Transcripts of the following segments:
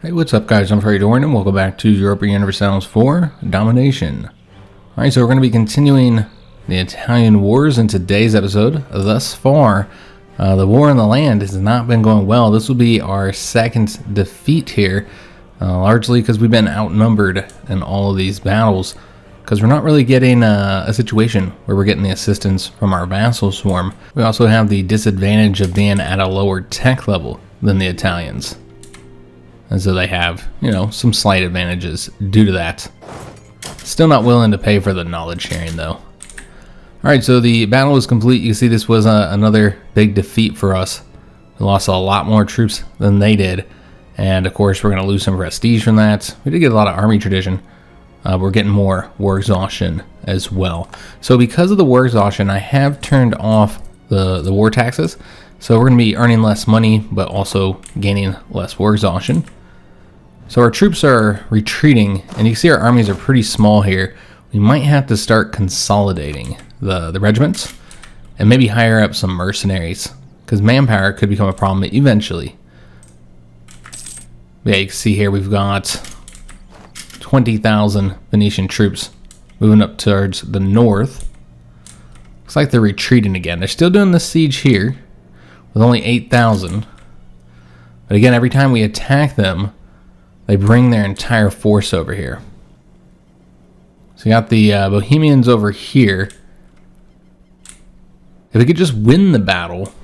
Hey, what's up guys, I'm Praetorian and welcome back to Europa Universalis IV Domination. Alright, so we're going to be continuing the Italian wars in today's episode. Thus far, the war in the land has not been going well. This will be our second defeat here, largely because we've been outnumbered in all of these battles, because we're not really getting a situation where we're getting the assistance from our vassal swarm. We also have the disadvantage of being at a lower tech level than the Italians. And so they have, some slight advantages due to that. Still not willing to pay for the knowledge sharing though. Alright, so the battle is complete. You can see this was another big defeat for us. We lost a lot more troops than they did. And of course we're going to lose some prestige from that. We did get a lot of army tradition. We're getting more war exhaustion as well. So because of the war exhaustion, I have turned off the war taxes. So we're going to be earning less money, but also gaining less war exhaustion. So our troops are retreating, and you can see our armies are pretty small here. We might have to start consolidating the regiments and maybe hire up some mercenaries, because manpower could become a problem eventually. Yeah, you can see here we've got 20,000 Venetian troops moving up towards the north. Looks like they're retreating again. They're still doing the siege here with only 8,000. But again, every time we attack them, they bring their entire force over here. So you got the Bohemians over here. If we could just win the battle,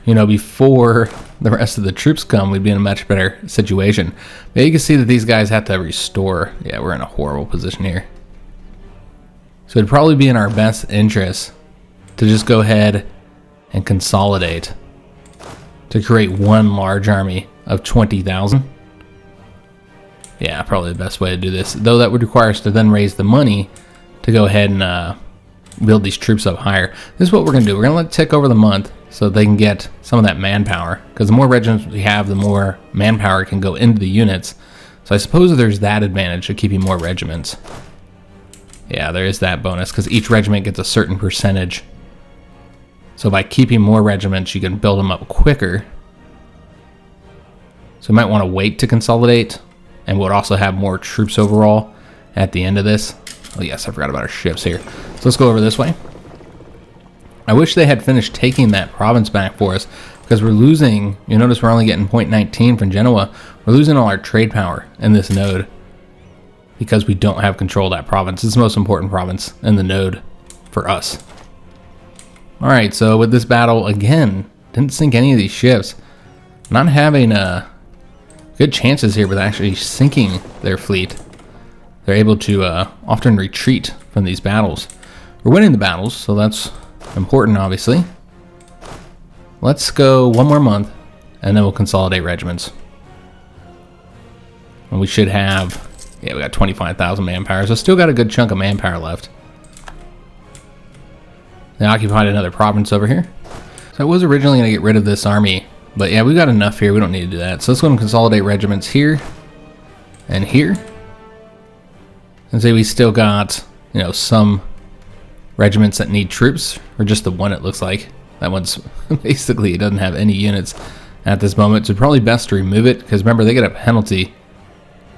before the rest of the troops come, we'd be in a much better situation. But you can see that these guys have to restore. Yeah, we're in a horrible position here. So it'd probably be in our best interest to just go ahead and consolidate to create one large army of 20,000. Yeah, probably the best way to do this. Though that would require us to then raise the money to go ahead and build these troops up higher. This is what we're going to do. We're going to let it tick over the month so they can get some of that manpower. Because the more regiments we have, the more manpower can go into the units. So I suppose there's that advantage of keeping more regiments. Yeah, there is that bonus because each regiment gets a certain percentage. So by keeping more regiments, you can build them up quicker. So you might want to wait to consolidate. And we'll also have more troops overall at the end of this. Oh yes, I forgot about our ships here. So let's go over this way. I wish they had finished taking that province back for us, because we're losing, you notice we're only getting 0.19 from Genoa. We're losing all our trade power in this node because we don't have control of that province. It's the most important province in the node for us. Alright, so with this battle, again, didn't sink any of these ships. Not having good chances here with actually sinking their fleet. They're able to often retreat from these battles. We're winning the battles, so that's important, obviously. Let's go one more month, and then we'll consolidate regiments. And we should have, yeah, we got 25,000 manpower, so still got a good chunk of manpower left. They occupied another province over here. So I was originally going to get rid of this army, but yeah, we got enough here. We don't need to do that. So let's go and consolidate regiments here and here. And say we still got, some regiments that need troops, or just the one it looks like. That one's basically, it doesn't have any units at this moment. So probably best to remove it, because remember, they get a penalty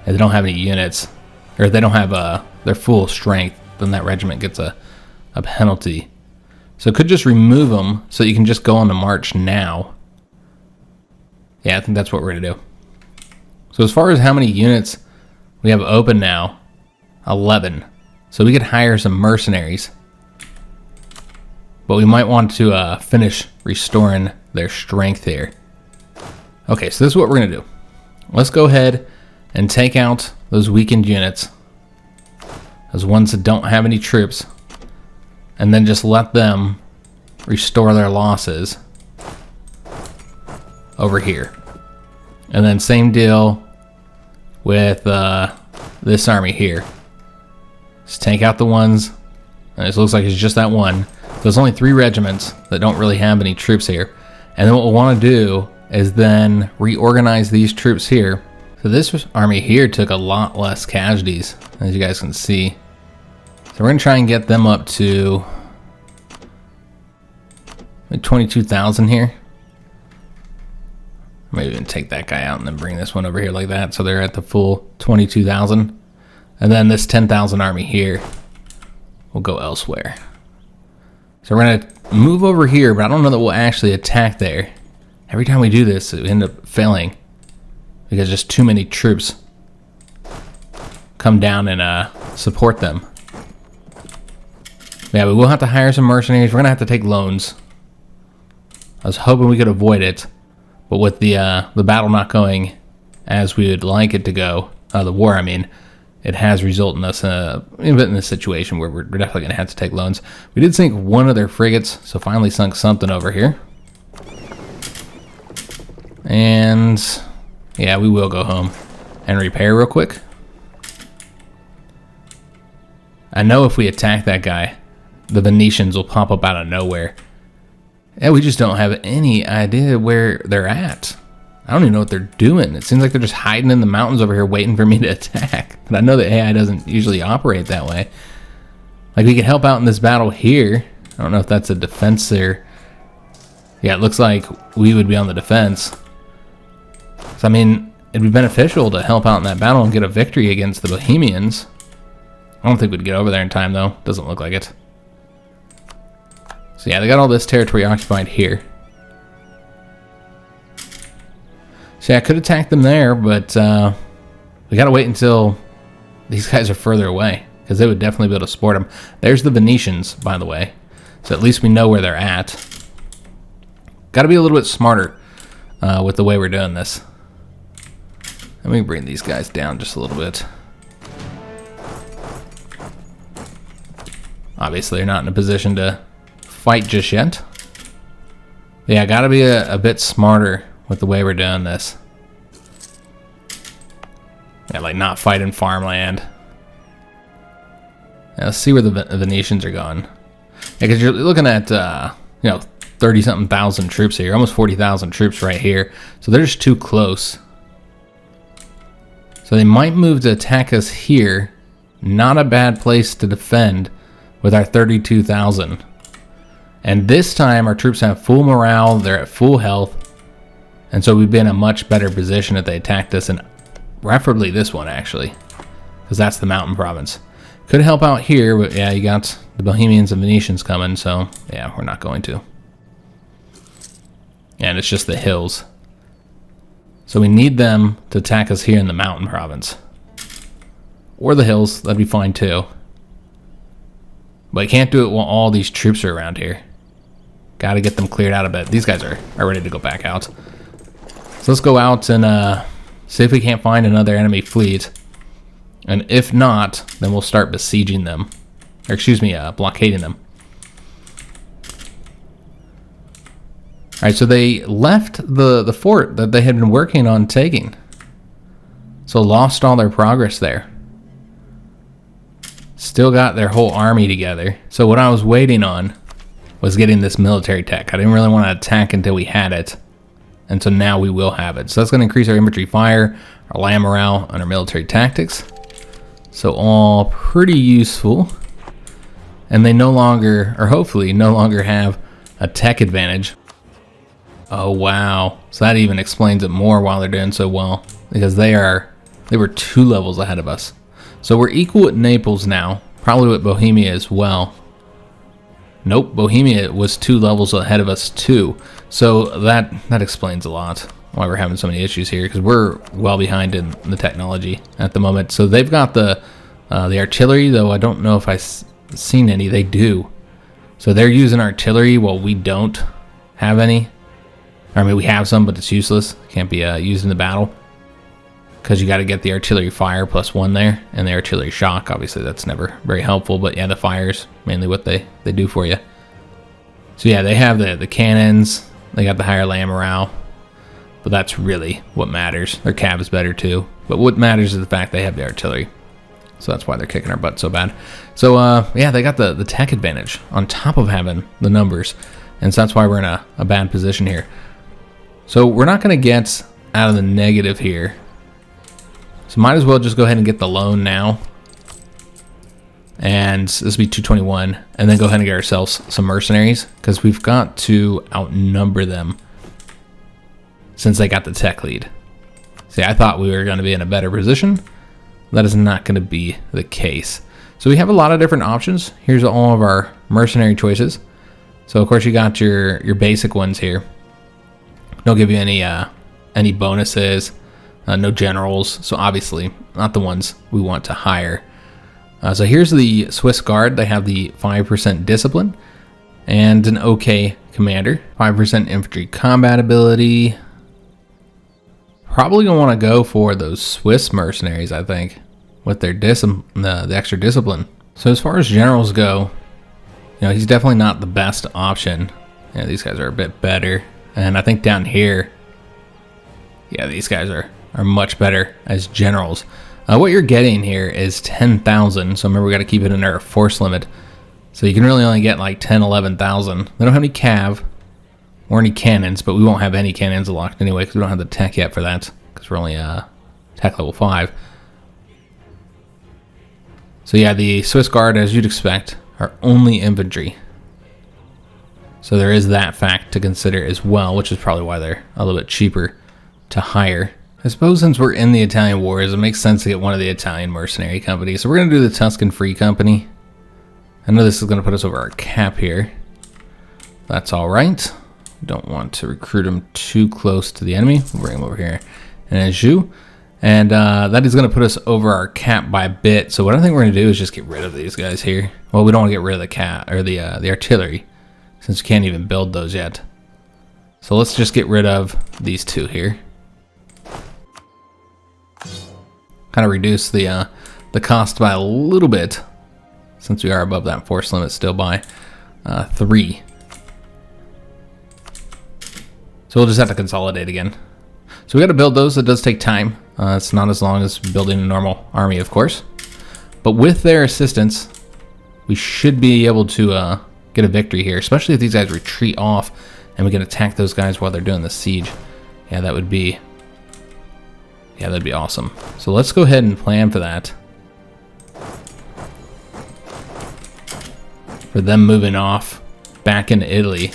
if they don't have any units, or if they don't have their full strength, then that regiment gets a penalty. So could just remove them so you can just go on the march now. Yeah, I think that's what we're going to do. So as far as how many units we have open now, 11. So we could hire some mercenaries. But we might want to finish restoring their strength here. Okay, so this is what we're going to do. Let's go ahead and take out those weakened units. Those ones that don't have any troops. And then just let them restore their losses over here. And then same deal with this army here. Just take out the ones, and it looks like it's just that one. There's only 3 regiments that don't really have any troops here. And then what we'll want to do is then reorganize these troops here. So this army here took a lot less casualties, as you guys can see. So we're going to try and get them up to like 22,000 here. Maybe even take that guy out and then bring this one over here like that. So they're at the full 22,000. And then this 10,000 army here will go elsewhere. So we're going to move over here, but I don't know that we'll actually attack there. Every time we do this, we end up failing because just too many troops come down and support them. Yeah, we will have to hire some mercenaries. We're going to have to take loans. I was hoping we could avoid it, but with the battle not going as we would like it to go, the war, I mean, it has resulted in us in a situation where we're definitely going to have to take loans. We did sink one of their frigates, so finally sunk something over here. And yeah, we will go home and repair real quick. I know if we attack that guy, the Venetians will pop up out of nowhere. And we just don't have any idea where they're at. I don't even know what they're doing. It seems like they're just hiding in the mountains over here waiting for me to attack. But I know that AI doesn't usually operate that way. Like, we could help out in this battle here. I don't know if that's a defense there. Yeah, it looks like we would be on the defense. So, I mean, it'd be beneficial to help out in that battle and get a victory against the Bohemians. I don't think we'd get over there in time, though. Doesn't look like it. So, yeah, they got all this territory occupied here. So, yeah, I could attack them there, but we got to wait until these guys are further away, because they would definitely be able to support them. There's the Venetians, by the way. So at least we know where they're at. Got to be a little bit smarter with the way we're doing this. Let me bring these guys down just a little bit. Obviously, they're not in a position to fight just yet. Yeah, got to be a bit smarter with the way we're doing this. Yeah, like not fighting farmland. Yeah, let's see where the Venetians are going. Yeah, because you're looking at, 30-something thousand troops here. Almost 40,000 troops right here. So they're just too close. So they might move to attack us here. Not a bad place to defend with our 32,000. And this time our troops have full morale. They're at full health. And so we'd be in a much better position if they attacked us, and preferably this one, actually, because that's the mountain province. Could help out here, but yeah, you got the Bohemians and Venetians coming, so yeah, we're not going to. And it's just the hills. So we need them to attack us here in the mountain province. Or the hills, that'd be fine too. But you can't do it while all these troops are around here. Got to get them cleared out a bit. These guys are ready to go back out. So let's go out and see if we can't find another enemy fleet. And if not, then we'll start besieging them. Or excuse me, blockading them. Alright, so they left the fort that they had been working on taking. So lost all their progress there. Still got their whole army together. So what I was waiting on was getting this military tech. I didn't really want to attack until we had it. And so now we will have it. So that's going to increase our infantry fire, our land morale, and our military tactics. So all pretty useful. And they no longer, or hopefully no longer, have a tech advantage. Oh wow. So that even explains it more why they're doing so well. Because they were 2 levels ahead of us. So we're equal at Naples now. Probably with Bohemia as well. Nope, Bohemia was 2 levels ahead of us too. So that explains a lot why we're having so many issues here, because we're well behind in the technology at the moment. So they've got the artillery, though I don't know if I've seen any. They do. So they're using artillery while we don't have any. I mean, we have some, but it's useless. Can't be used in the battle. Because you got to get the artillery fire +1 there, and the artillery shock. Obviously, that's never very helpful, but yeah, the fire's mainly what they do for you. So yeah, they have the cannons. They got the higher land morale, but that's really what matters. Their cav is better too, but what matters is the fact they have the artillery. So that's why they're kicking our butt so bad. So yeah, they got the tech advantage on top of having the numbers, and so that's why we're in a bad position here. So we're not going to get out of the negative here. So might as well just go ahead and get the loan now. And this will be 221. And then go ahead and get ourselves some mercenaries, because we've got to outnumber them. since they got the tech lead. See, I thought we were going to be in a better position. That is not going to be the case. So we have a lot of different options. Here's all of our mercenary choices. So of course you got your basic ones here. Don't give you any bonuses, no generals. So obviously not the ones we want to hire. So here's the Swiss Guard. They have the 5% discipline and an okay commander. 5% infantry combat ability. Probably gonna want to go for those Swiss mercenaries, I think, with their the extra discipline. So as far as generals go, you know, he's definitely not the best option. Yeah, these guys are a bit better. And I think down here, yeah, these guys are much better as generals. What you're getting here is 10,000. So remember, we got to keep it in our force limit. So you can really only get like 10, 11,000. They don't have any cav or any cannons, but we won't have any cannons locked anyway because we don't have the tech yet for that, because we're only tech level 5. So yeah, the Swiss Guard, as you'd expect, are only infantry. So there is that fact to consider as well, which is probably why they're a little bit cheaper to hire. I suppose since we're in the Italian Wars, it makes sense to get one of the Italian mercenary companies. So we're going to do the Tuscan Free Company. I know this is going to put us over our cap here. That's all right. Don't want to recruit them too close to the enemy. We'll bring them over here in Anjou. And that is going to put us over our cap by a bit. So what I think we're going to do is just get rid of these guys here. Well, we don't want to get rid of the cat or the artillery, since we can't even build those yet. So let's just get rid of these two here. Kind of reduce the cost by a little bit, since we are above that force limit still by 3. So we'll just have to consolidate again. So we got to build those. It does take time. It's not as long as building a normal army, of course. But with their assistance, we should be able to get a victory here, especially if these guys retreat off and we can attack those guys while they're doing the siege. Yeah, that'd be awesome. So let's go ahead and plan for that. For them moving off back into Italy.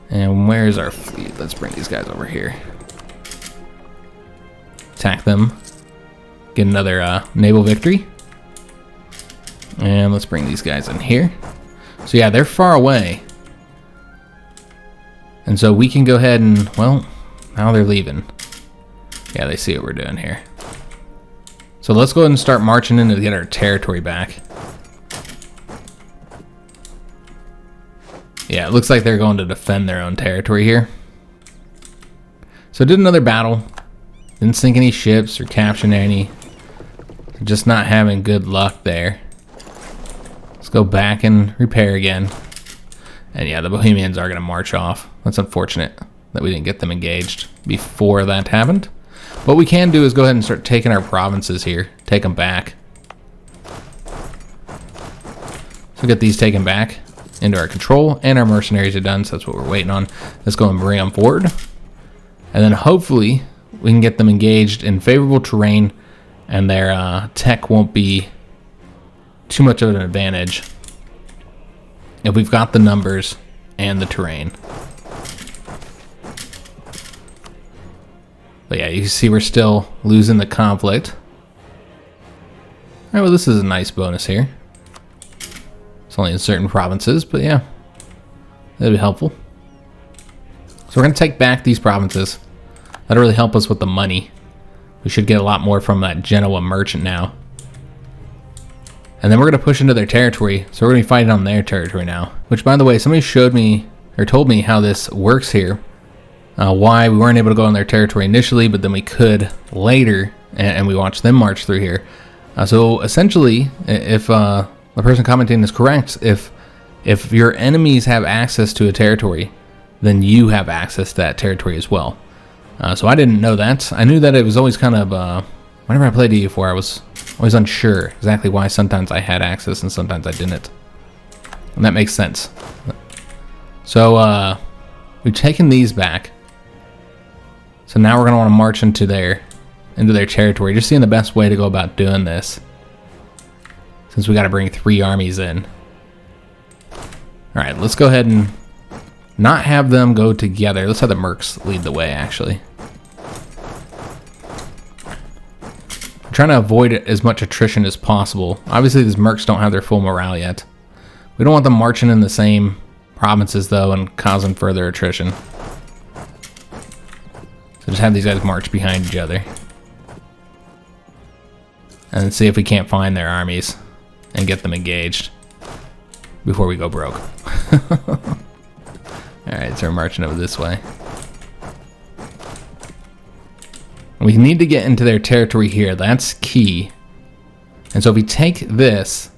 And where's our fleet? Let's bring these guys over here. Attack them. Get another naval victory. And let's bring these guys in here. So yeah, they're far away. And so we can go ahead and, well, now they're leaving. Yeah, they see what we're doing here. So let's go ahead and start marching in to get our territory back. Yeah, it looks like they're going to defend their own territory here. So did another battle. Didn't sink any ships or capture any. Just not having good luck there. Let's go back and repair again. And yeah, the Bohemians are going to march off. That's unfortunate that we didn't get them engaged before that happened. What we can do is go ahead and start taking our provinces here. Take them back. So get these taken back into our control, and our mercenaries are done, so that's what we're waiting on. Let's go and bring them forward. And then hopefully we can get them engaged in favorable terrain, and their tech won't be too much of an advantage if we've got the numbers and the terrain. But yeah, you can see we're still losing the conflict. Alright, well, this is a nice bonus here. It's only in certain provinces, but yeah, that'd be helpful. So we're going to take back these provinces. That'll really help us with the money. We should get a lot more from that Genoa merchant now. And then we're going to push into their territory. So we're going to be fighting on their territory now. Which, by the way, somebody showed me, or told me how this works here. Why we weren't able to go on their territory initially, but then we could later. And we watched them march through here. So essentially, if the person commenting is correct, if your enemies have access to a territory, then you have access to that territory as well. So I didn't know that. I knew that it was always kind of, whenever I played EU4, I was always unsure exactly why sometimes I had access and sometimes I didn't. And that makes sense. So we've taken these back. So now we're going to want to march into their territory. Just seeing the best way to go about doing this, since we got to bring 3 armies in. All right, let's go ahead and not have them go together. Let's have the mercs lead the way, actually. I'm trying to avoid as much attrition as possible. Obviously, these mercs don't have their full morale yet. We don't want them marching in the same provinces, though, and causing further attrition. So just have these guys march behind each other. And see if we can't find their armies and get them engaged before we go broke. Alright, so we're marching over this way. We need to get into their territory here. That's key. And so if we take this...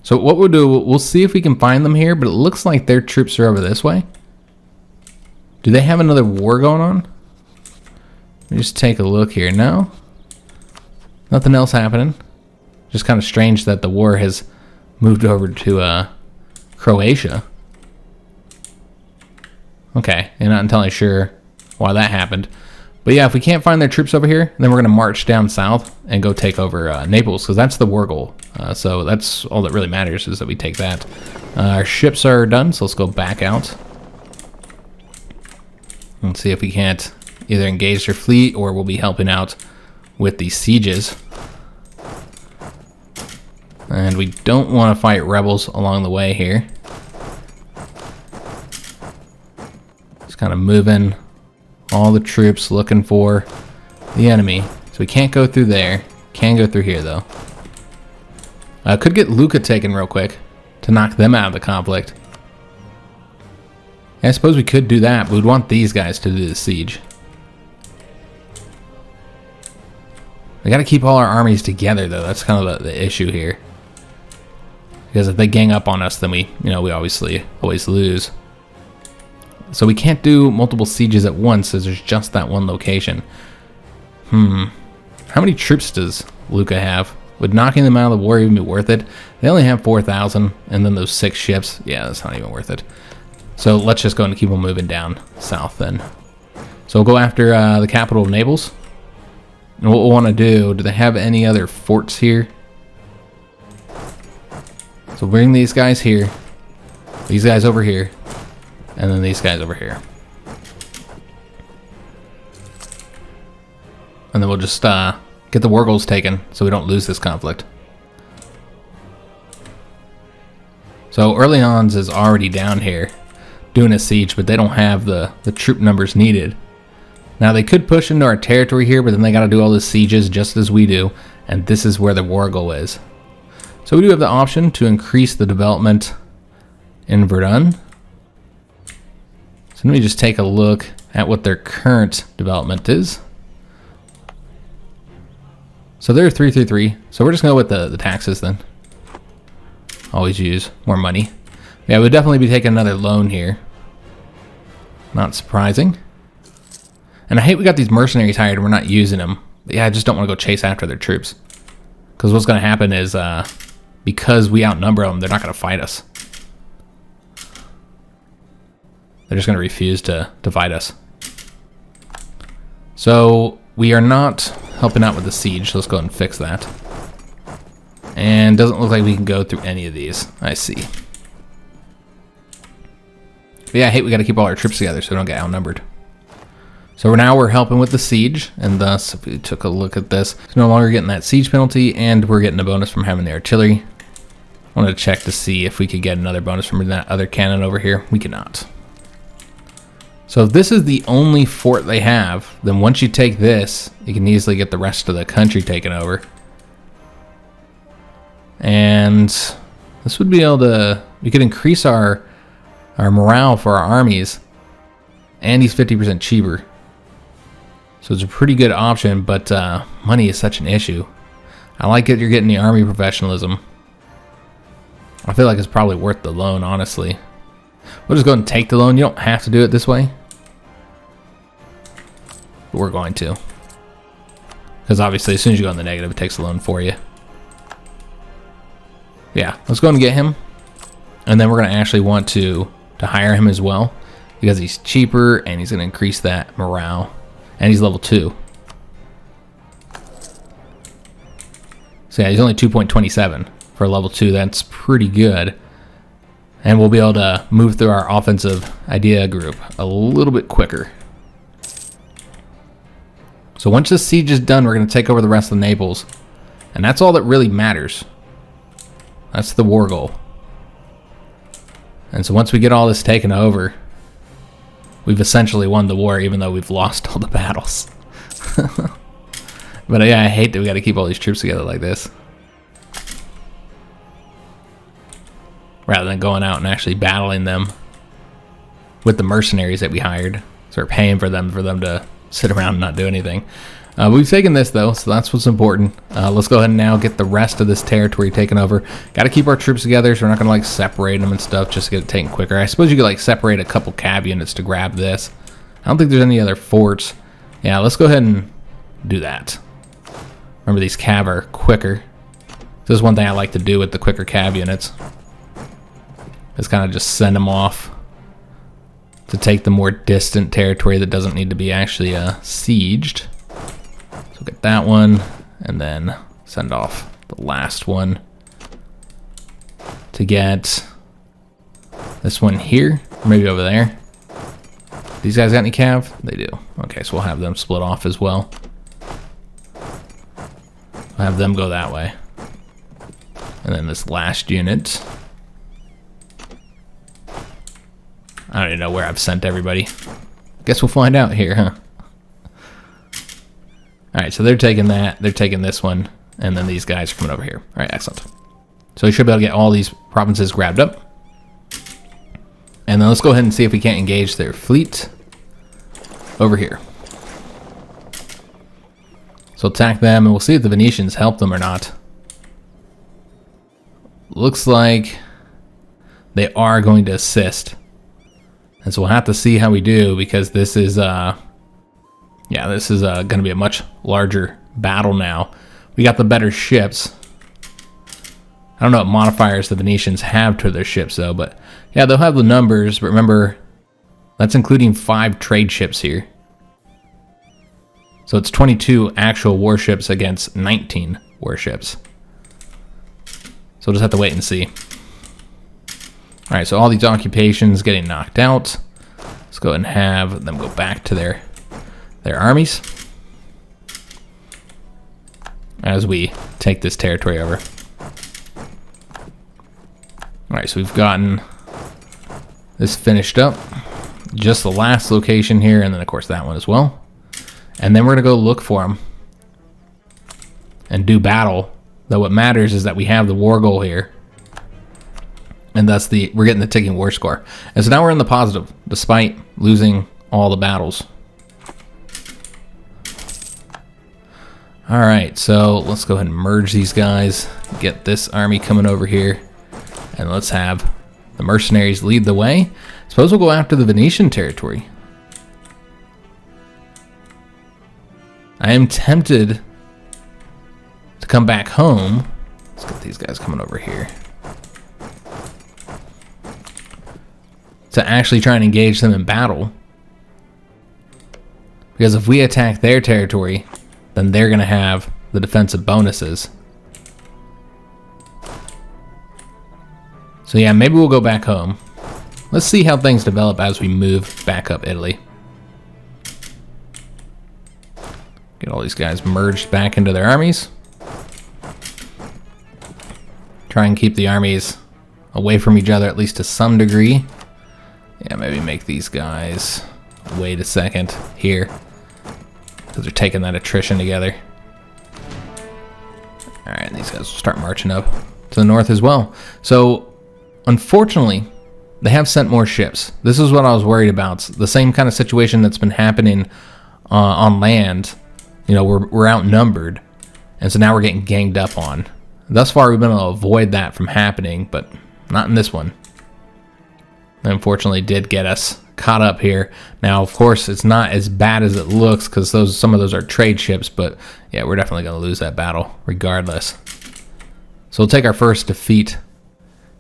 So what we'll do, we'll see if we can find them here, but it looks like their troops are over this way. Do they have another war going on? Let me just take a look here. No? Nothing else happening. Just kind of strange that the war has moved over to Croatia. Okay, I'm not entirely sure why that happened. But yeah, if we can't find their troops over here, then we're going to march down south and go take over Naples, because that's the war goal. So that's all that really matters, is that we take that. Our ships are done, so let's go back out. And see if we can't either engage their fleet or we'll be helping out with the sieges. And we don't want to fight rebels along the way here. Just kind of moving all the troops looking for the enemy. So we can't go through there. Can go through here though. Could get Lucca taken real quick to knock them out of the conflict. I suppose we could do that, but we'd want these guys to do the siege. We got to keep all our armies together though. That's kind of the issue here. Because if they gang up on us, then we obviously always lose. So we can't do multiple sieges at once, as there's just that one location. How many troops does Lucca have? Would knocking them out of the war even be worth it? They only have 4,000, and then those 6 ships. Yeah, that's not even worth it. So let's just go and keep them moving down south then. So we'll go after the capital of Naples. And what we'll want to do they have any other forts here? So bring these guys here, these guys over here, and then these guys over here. And then we'll just get the war goals taken so we don't lose this conflict. So Orleans is already down here doing a siege, but they don't have the troop numbers needed. Now they could push into our territory here, but then they got to do all the sieges just as we do, and this is where the war goal is. So we do have the option to increase the development in Verdun. So let me just take a look at what their current development is. So they're 333. So we're just going to go with the taxes then. Always use more money. Yeah, we'd definitely be taking another loan here. Not surprising. And I hate we got these mercenaries hired and we're not using them. But yeah, I just don't want to go chase after their troops. Because what's going to happen is, because we outnumber them, they're not going to fight us. They're just going to refuse to fight us. So we are not helping out with the siege. So let's go ahead and fix that. And doesn't look like we can go through any of these. I see. But yeah, I hate we got to keep all our troops together so we don't get outnumbered. So now we're helping with the siege, and thus, if we took a look at this, it's no longer getting that siege penalty, and we're getting a bonus from having the artillery. I wanted to check to see if we could get another bonus from that other cannon over here. We cannot. So if this is the only fort they have, then once you take this, you can easily get the rest of the country taken over. And this would be able to, we could increase our morale for our armies, and he's 50% cheaper. So it's a pretty good option, but money is such an issue. I like it, you're getting the army professionalism. I feel like it's probably worth the loan, honestly. We'll just go ahead and take the loan. You don't have to do it this way. But we're going to. Because obviously, as soon as you go in the negative, it takes the loan for you. Yeah, let's go ahead and get him. And then we're going to actually want to hire him as well. Because he's cheaper, and he's going to increase that morale. And he's level 2. So yeah, he's only 2.27 for level 2. That's pretty good. And we'll be able to move through our offensive idea group a little bit quicker. So once this siege is done, we're going to take over the rest of Naples. And that's all that really matters. That's the war goal. And so once we get all this taken over, we've essentially won the war, even though we've lost all the battles. But yeah, I hate that we got to keep all these troops together like this, rather than going out and actually battling them with the mercenaries that we hired. So we're paying for them to sit around and not do anything. We've taken this though, so that's what's important. Let's go ahead and now get the rest of this territory taken over. Got to keep our troops together, so we're not going to like separate them and stuff just to get it taken quicker. I suppose you could like separate a couple cav units to grab this. I don't think there's any other forts. Yeah, let's go ahead and do that. Remember, these cav are quicker. This is one thing I like to do with the quicker cav units, is kind of just send them off to take the more distant territory that doesn't need to be actually sieged. So get that one, and then send off the last one to get this one here, or maybe over there. These guys got any cav? They do. Okay, so we'll have them split off as well. We'll have them go that way. And then this last unit, I don't even know where I've sent everybody. Guess we'll find out here, huh? Alright, so they're taking that, they're taking this one, and then these guys are coming over here. Alright, excellent. So we should be able to get all these provinces grabbed up. And then let's go ahead and see if we can't engage their fleet over here. So attack them, and we'll see if the Venetians help them or not. Looks like they are going to assist. And so we'll have to see how we do, because this is going to be a much larger battle now. We got the better ships. I don't know what modifiers the Venetians have to their ships though, but yeah, they'll have the numbers, but remember, that's including 5 trade ships here. So it's 22 actual warships against 19 warships. So we'll just have to wait and see. Alright, so all these occupations getting knocked out. Let's go ahead and have them go back to their armies as we take this territory over. Alright, so we've gotten this finished up. Just the last location here, and then of course that one as well. And then we're going to go look for them and do battle. Though what matters is that we have the war goal here. And thus we're getting the ticking war score. And so now we're in the positive, despite losing all the battles. Alright, so let's go ahead and merge these guys. Get this army coming over here. And let's have the mercenaries lead the way. Suppose we'll go after the Venetian territory. I am tempted to come back home. Let's get these guys coming over here. To actually try and engage them in battle. Because if we attack their territory, then they're going to have the defensive bonuses. So yeah, maybe we'll go back home. Let's see how things develop as we move back up Italy. Get all these guys merged back into their armies. Try and keep the armies away from each other, at least to some degree. Yeah, maybe make these guys wait a second here, because they're taking that attrition together. Alright, these guys will start marching up to the north as well. So, unfortunately, they have sent more ships. This is what I was worried about. The same kind of situation that's been happening on land. You know, we're outnumbered, and so now we're getting ganged up on. Thus far, we've been able to avoid that from happening, but not in this one. They unfortunately did get us caught up here. Now, of course, it's not as bad as it looks, because some of those are trade ships, but yeah, we're definitely going to lose that battle regardless. So we'll take our first defeat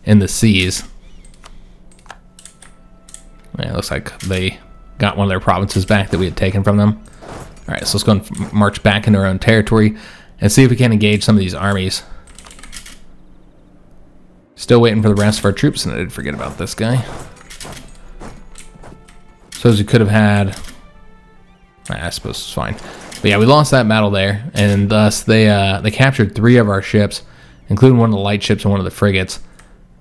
in the seas. Yeah, it looks like they got one of their provinces back that we had taken from them. Alright, so let's go and march back into our own territory and see if we can engage some of these armies. Still waiting for the rest of our troops, and I did forget about this guy. Suppose we could have had... I suppose it's fine. But yeah, we lost that battle there, and thus they captured 3 of our ships, including one of the light ships and one of the frigates.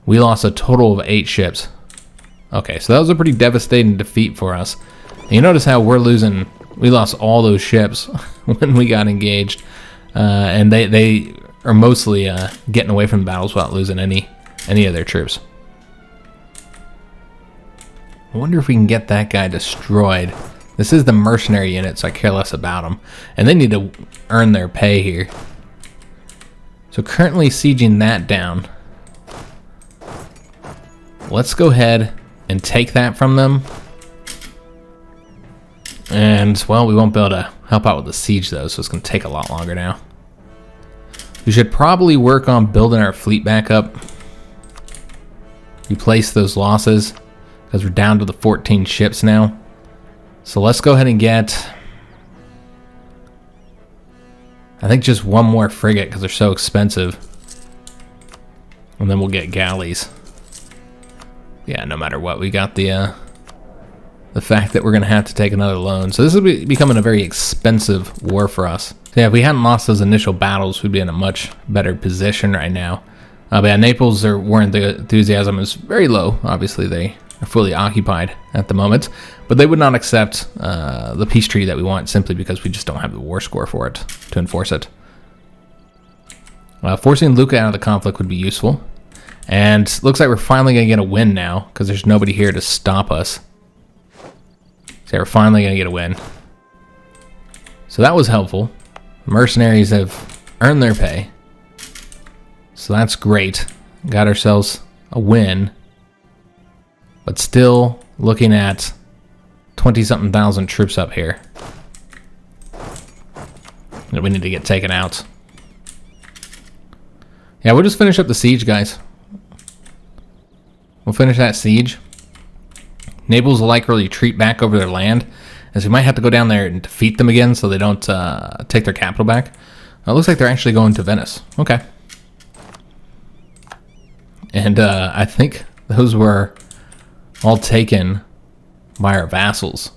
We lost a total of 8 ships. Okay, so that was a pretty devastating defeat for us. And you notice how we lost all those ships when we got engaged, and they are mostly getting away from the battles without losing any of their troops. I wonder if we can get that guy destroyed. This is the mercenary unit, so I care less about them. And they need to earn their pay here. So currently sieging that down. Let's go ahead and take that from them. And, well, we won't be able to help out with the siege, though, so it's going to take a lot longer now. We should probably work on building our fleet back up. Replace those losses, because we're down to the 14 ships now. So let's go ahead and get, I think, just one more frigate, because they're so expensive. And then we'll get galleys. Yeah, no matter what, we got the fact that we're going to have to take another loan. So this will be becoming a very expensive war for us. So yeah, if we hadn't lost those initial battles, we'd be in a much better position right now. But yeah, Naples, their war enthusiasm is very low. Obviously, they are fully occupied at the moment. But they would not accept the peace treaty that we want simply because we just don't have the war score for it to enforce it. Forcing Lucca out of the conflict would be useful. And looks like we're finally going to get a win now because there's nobody here to stop us. So we're finally going to get a win. So that was helpful. Mercenaries have earned their pay. So that's great. Got ourselves a win. But still looking at 20-something thousand troops up here that we need to get taken out. Yeah, we'll just finish up the siege, guys. We'll finish that siege. Naples will likely retreat back over their land, as we might have to go down there and defeat them again so they don't take their capital back. It looks like they're actually going to Venice. Okay. And I think those were all taken by our vassals.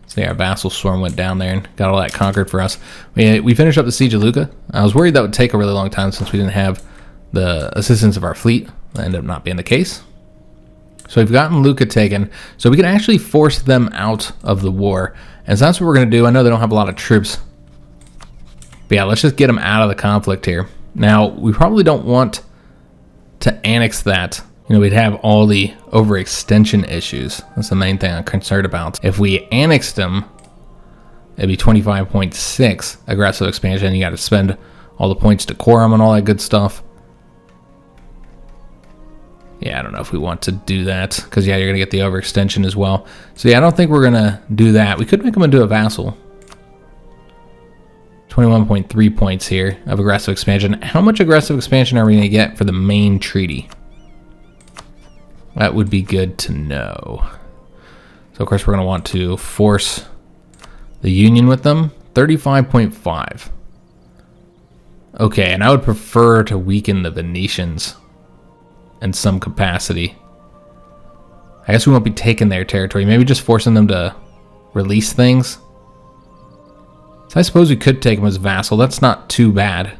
So yeah, our vassal swarm went down there and got all that conquered for us. We finished up the siege of Lucca. I was worried that would take a really long time since we didn't have the assistance of our fleet. That ended up not being the case. So we've gotten Lucca taken, so we can actually force them out of the war. And so that's what we're going to do. I know they don't have a lot of troops. But yeah, let's just get them out of the conflict here. Now, we probably don't want to annex that. You know, we'd have all the overextension issues. That's the main thing I'm concerned about. If we annexed them, it'd be 25.6 aggressive expansion. You got to spend all the points to quorum and all that good stuff. Yeah, I don't know if we want to do that, because, yeah, you're going to get the overextension as well. So, yeah, I don't think we're going to do that. We could make them into a vassal. 21.3 points here of aggressive expansion. How much aggressive expansion are we going to get for the main treaty? That would be good to know. So, of course, we're going to want to force the union with them. 35.5. Okay, and I would prefer to weaken the Venetians in some capacity. I guess we won't be taking their territory. Maybe just forcing them to release things. So I suppose we could take them as vassal. That's not too bad.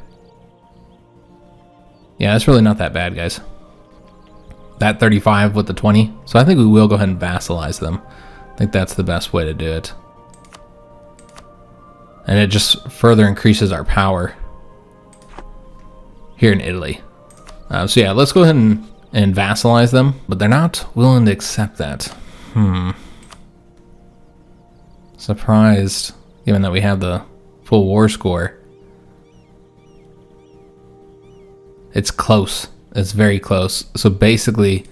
Yeah, that's really not that bad, guys. That 35 with the 20. So I think we will go ahead and vassalize them. I think that's the best way to do it. And it just further increases our power here in Italy. So yeah, let's go ahead and vassalize them, but they're not willing to accept that. Surprised, given that we have the full war score. It's close. It's very close. So basically,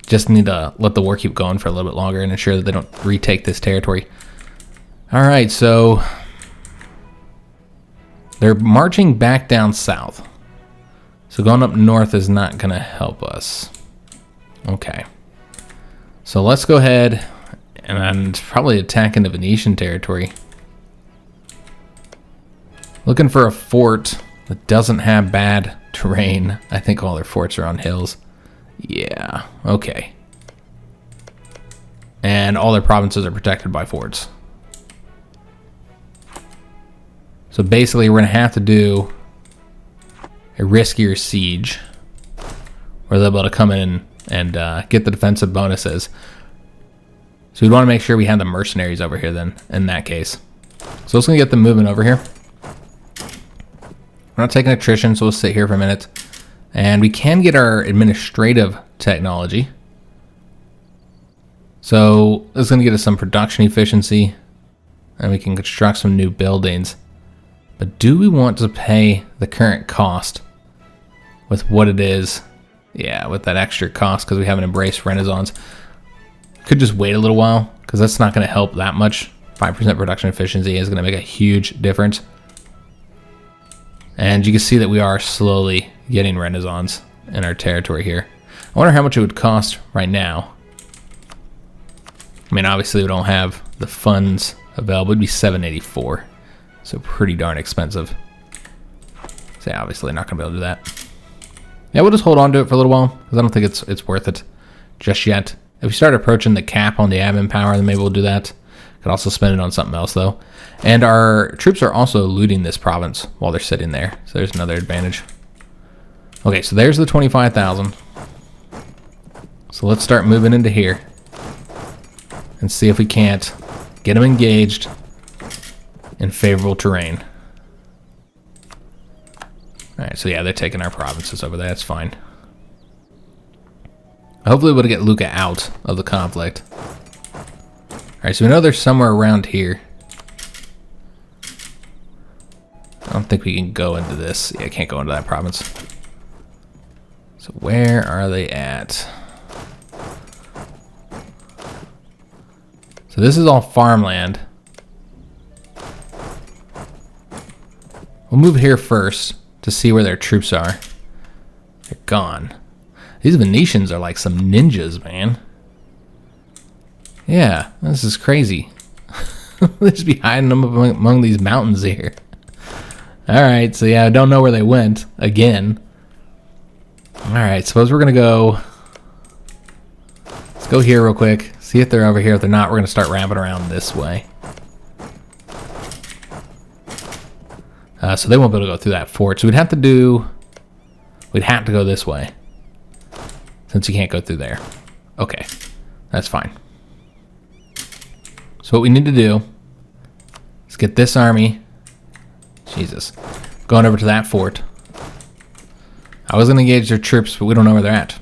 just need to let the war keep going for a little bit longer and ensure that they don't retake this territory. All right, so they're marching back down south. So going up north is not going to help us. Okay. So let's go ahead and probably attack into Venetian territory. Looking for a fort that doesn't have bad terrain. I think all their forts are on hills. Yeah, okay. And all their provinces are protected by forts. So basically, we're going to have to do a riskier siege, where they'll be able to come in and get the defensive bonuses. So we'd want to make sure we have the mercenaries over here then, in that case. So let's going to get them moving over here. We're not taking attrition, so we'll sit here for a minute. And we can get our administrative technology. So this is going to get us some production efficiency. And we can construct some new buildings. But do we want to pay the current cost with what it is? Yeah, with that extra cost, because we haven't embraced Renaissance. Could just wait a little while, because that's not going to help that much. 5% production efficiency is going to make a huge difference. And you can see that we are slowly getting Renaissance in our territory here. I wonder how much it would cost right now. I mean, obviously we don't have the funds available. It'd be 784. So pretty darn expensive. So yeah, obviously not going to be able to do that. Yeah, we'll just hold on to it for a little while, because I don't think it's worth it just yet. If we start approaching the cap on the admin power, then maybe we'll do that. Could also spend it on something else, though. And our troops are also looting this province while they're sitting there. So there's another advantage. Okay, so there's the 25,000. So let's start moving into here and see if we can't get them engaged in favorable terrain. Alright, so yeah, they're taking our provinces over there. That's fine. Hopefully we'll get Lucca out of the conflict. Alright, so we know they're somewhere around here. I don't think we can go into this. Yeah, I can't go into that province. So where are they at? So this is all farmland. We'll move here first to see where their troops are. They're gone. These Venetians are like some ninjas, man. Yeah, this is crazy. They're just be hiding them among these mountains here. Alright, so yeah, I don't know where they went again. Alright, suppose we're going to go... Let's go here real quick. See if they're over here. If they're not, we're going to start ramping around this way. So they won't be able to go through that fort. So we'd have to go this way. Since you can't go through there. Okay, that's fine. So what we need to do is get this army, Jesus, going over to that fort. I was going to engage their troops, but we don't know where they're at.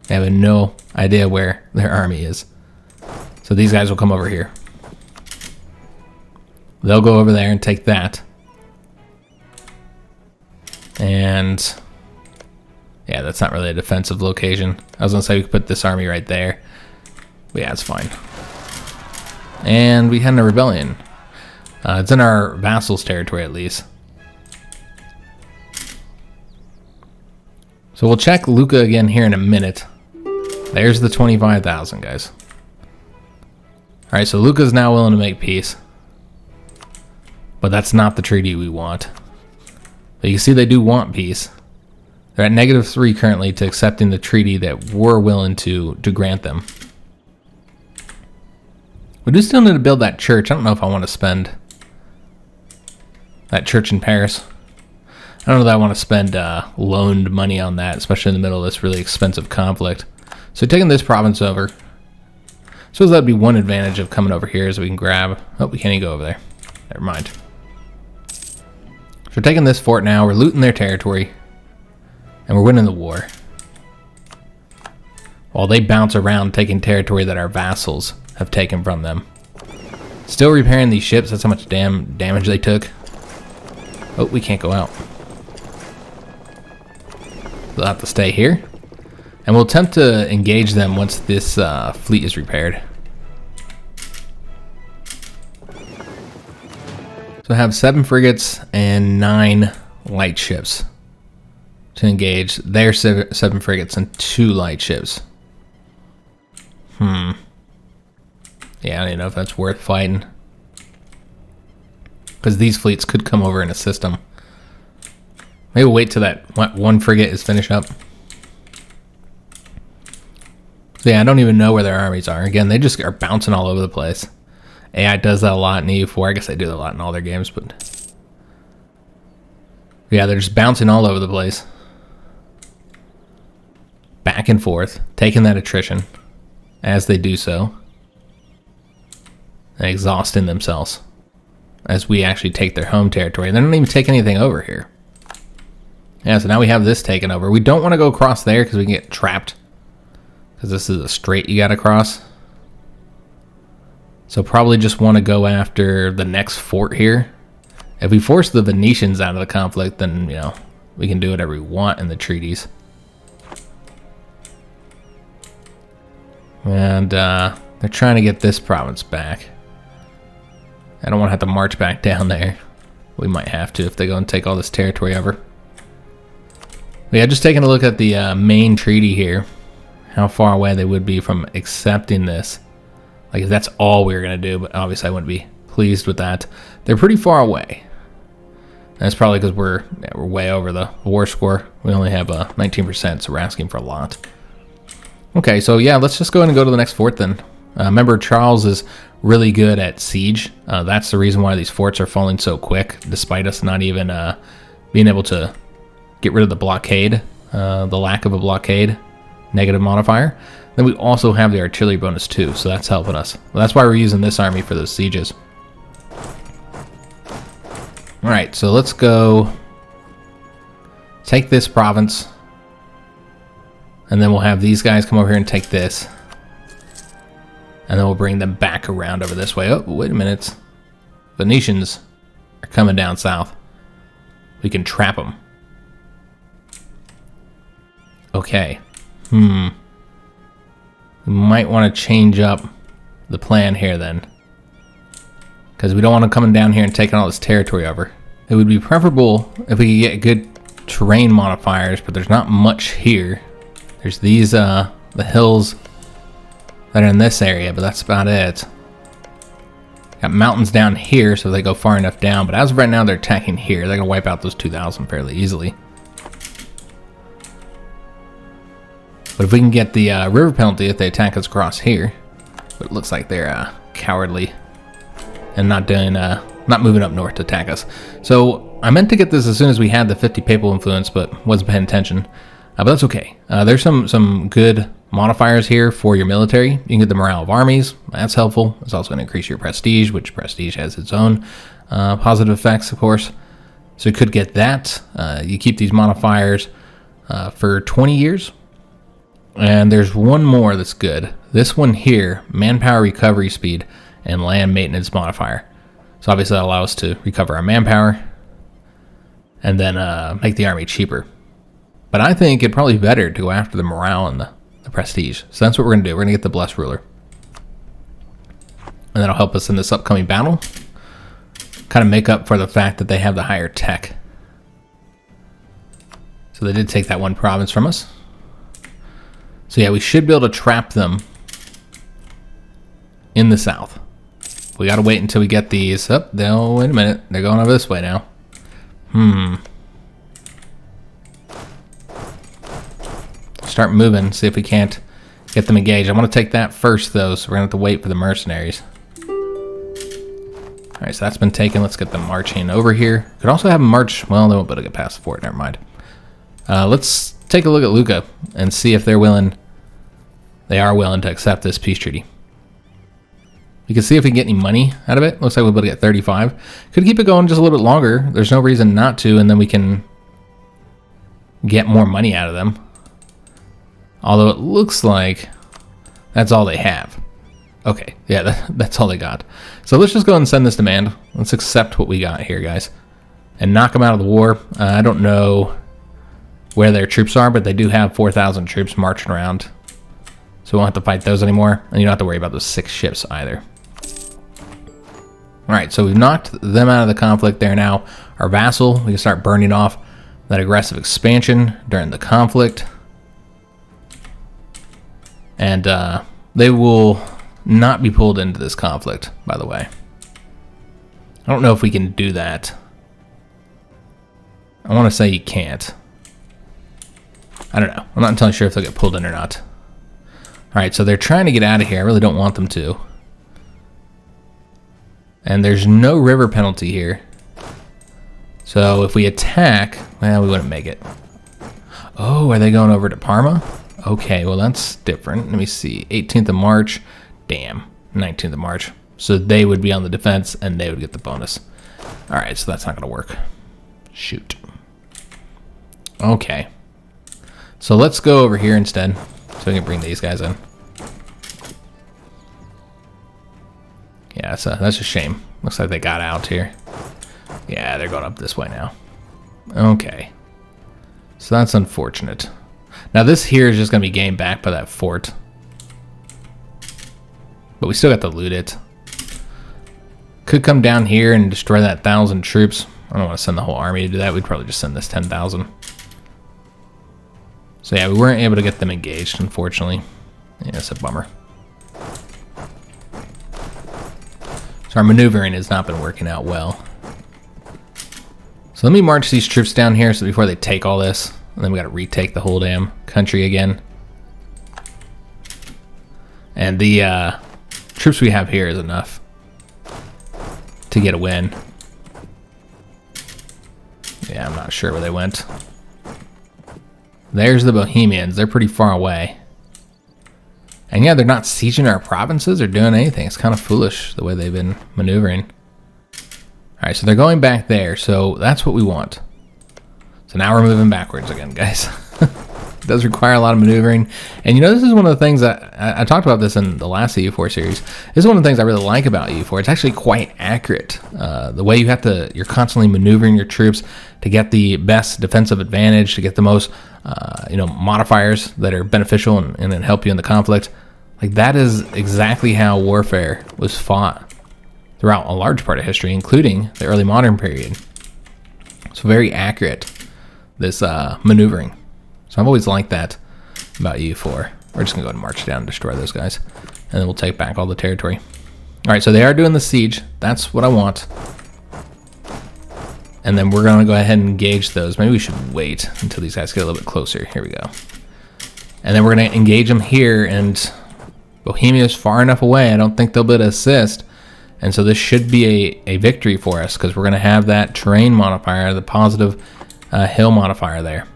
They have no idea where their army is. So these guys will come over here. They'll go over there and take that. And yeah, that's not really a defensive location. I was going to say we could put this army right there. But yeah, it's fine. And we had a rebellion. It's in our vassals' territory, at least. So we'll check Lucca again here in a minute. There's the 25,000, guys. Alright, so Lucca's now willing to make peace. But that's not the treaty we want. But you can see they do want peace. They're at -3 currently to accepting the treaty that we're willing to grant them. We do still need to build that church. I don't know if I want to spend that church in Paris. I don't know that I want to spend loaned money on that, especially in the middle of this really expensive conflict. So taking this province over. So that'd be one advantage of coming over here is we can grab... Oh, we can't even go over there. Never mind. So we're taking this fort now. We're looting their territory. And we're winning the war. While they bounce around taking territory that our vassals have taken from them. Still repairing these ships. That's how much damage they took. Oh, we can't go out. We'll have to stay here. And we'll attempt to engage them once this fleet is repaired. So I have 7 frigates and 9 light ships to engage their 7 frigates and 2 light ships. Yeah, I don't even know if that's worth fighting. Because these fleets could come over and assist them. Maybe we'll wait till that one frigate is finished up. So yeah, I don't even know where their armies are. Again, they just are bouncing all over the place. AI does that a lot in EU4. I guess they do that a lot in all their games, but yeah, they're just bouncing all over the place. Back and forth, taking that attrition as they do so. And exhausting themselves as we actually take their home territory. They don't even take anything over here. Yeah, so now we have this taken over. We don't want to go across there because we can get trapped. Because this is a strait you got to cross. So probably just want to go after the next fort here. If we force the Venetians out of the conflict, then, you know, we can do whatever we want in the treaties. And they're trying to get this province back. I don't want to have to march back down there. We might have to if they go and take all this territory over. But yeah, just taking a look at the main treaty here. How far away they would be from accepting this. Like if that's all we were going to do, but obviously I wouldn't be pleased with that. They're pretty far away. That's probably because we're way over the war score. We only have 19%, so we're asking for a lot. Okay, so yeah, let's just go ahead and go to the next fort then. Remember, Charles is really good at siege. That's the reason why these forts are falling so quick, despite us not even being able to get rid of the blockade, the lack of a blockade, negative modifier. Then we also have the artillery bonus too, so that's helping us. Well, that's why we're using this army for those sieges. All right, so let's go take this province, and then we'll have these guys come over here and take this. And then we'll bring them back around over this way. Oh, wait a minute. Venetians are coming down south. We can trap them. Okay. We might want to change up the plan here then. Because we don't want them coming down here and taking all this territory over. It would be preferable if we could get good terrain modifiers, but there's not much here. There's these, the hills that are in this area, but that's about it. Got mountains down here, so they go far enough down, but as of right now, they're attacking here. They're gonna wipe out those 2,000 fairly easily. But if we can get the river penalty if they attack us across here, but it looks like they're cowardly and not doing, not moving up north to attack us. So I meant to get this as soon as we had the 50 papal influence, but wasn't paying attention. But that's okay. There's some good modifiers here for your military. You can get the morale of armies. That's helpful. It's also going to increase your prestige, which prestige has its own positive effects, of course. So you could get that. You keep these modifiers for 20 years. And there's one more that's good. This one here, manpower recovery speed and land maintenance modifier. So obviously that allows us to recover our manpower and then make the army cheaper. But I think it'd probably be better to go after the morale and the prestige. So that's what we're going to do. We're going to get the Blessed Ruler. And that'll help us in this upcoming battle. Kind of make up for the fact that they have the higher tech. So they did take that one province from us. So yeah, we should be able to trap them in the south. We got to wait until we get these. Oh, wait a minute. They're going over this way now. Start moving, see if we can't get them engaged. I want to take that first, though, so we're going to have to wait for the mercenaries. All right, so that's been taken. Let's get them marching over here. Could also have them march. Well, they won't be able to get past the fort. Never mind. Let's take a look at Lucca and see if they're willing. They are willing to accept this peace treaty. You can see if we can get any money out of it. Looks like we'll be able to get 35. Could keep it going just a little bit longer. There's no reason not to, and then we can get more money out of them. Although it looks like that's all they have. Okay, yeah, that's all they got. So let's just go ahead and send this demand. Let's accept what we got here, guys. And knock them out of the war. I don't know where their troops are, but they do have 4,000 troops marching around. So we won't have to fight those anymore. And you don't have to worry about those 6 ships either. Alright, so we've knocked them out of the conflict. They're now our vassal. We can start burning off that aggressive expansion during the conflict. And they will not be pulled into this conflict, by the way. I don't know if we can do that. I want to say you can't. I don't know. I'm not entirely sure if they'll get pulled in or not. Alright, so they're trying to get out of here. I really don't want them to. And there's no river penalty here. So if we attack, well, we wouldn't make it. Oh, are they going over to Parma? Okay, well that's different. Let me see. 18th of March. Damn. 19th of March. So they would be on the defense and they would get the bonus. Alright, so that's not going to work. Shoot. Okay. So let's go over here instead. So we can bring these guys in. Yeah, that's a shame. Looks like they got out here. Yeah, they're going up this way now. Okay. So that's unfortunate. Now this here is just going to be gained back by that fort. But we still got to loot it. Could come down here and destroy that 1,000 troops. I don't want to send the whole army to do that. We'd probably just send this 10,000. So yeah, we weren't able to get them engaged, unfortunately. Yeah, it's a bummer. So our maneuvering has not been working out well. So let me march these troops down here so before they take all this, and then we got to retake the whole damn country again. And the troops we have here is enough to get a win. Yeah, I'm not sure where they went. There's the Bohemians. They're pretty far away. And yeah, they're not sieging our provinces or doing anything. It's kind of foolish the way they've been maneuvering. Alright, so they're going back there. So that's what we want. So now we're moving backwards again, guys. It does require a lot of maneuvering. And you know, this is one of the things that I talked about this in the last EU4 series. This is one of the things I really like about EU4. It's actually quite accurate. The way you're constantly maneuvering your troops to get the best defensive advantage, to get the most, modifiers that are beneficial and then help you in the conflict. Like that is exactly how warfare was fought throughout a large part of history, including the early modern period. So very accurate, this maneuvering. So I've always liked that about EU4. We're just going to go ahead and march down and destroy those guys. And then we'll take back all the territory. Alright, so they are doing the siege. That's what I want. And then we're going to go ahead and engage those. Maybe we should wait until these guys get a little bit closer. Here we go. And then we're going to engage them here. And Bohemia is far enough away. I don't think they'll be able to assist. And so this should be a victory for us, because we're going to have that terrain modifier, the positive hill modifier there.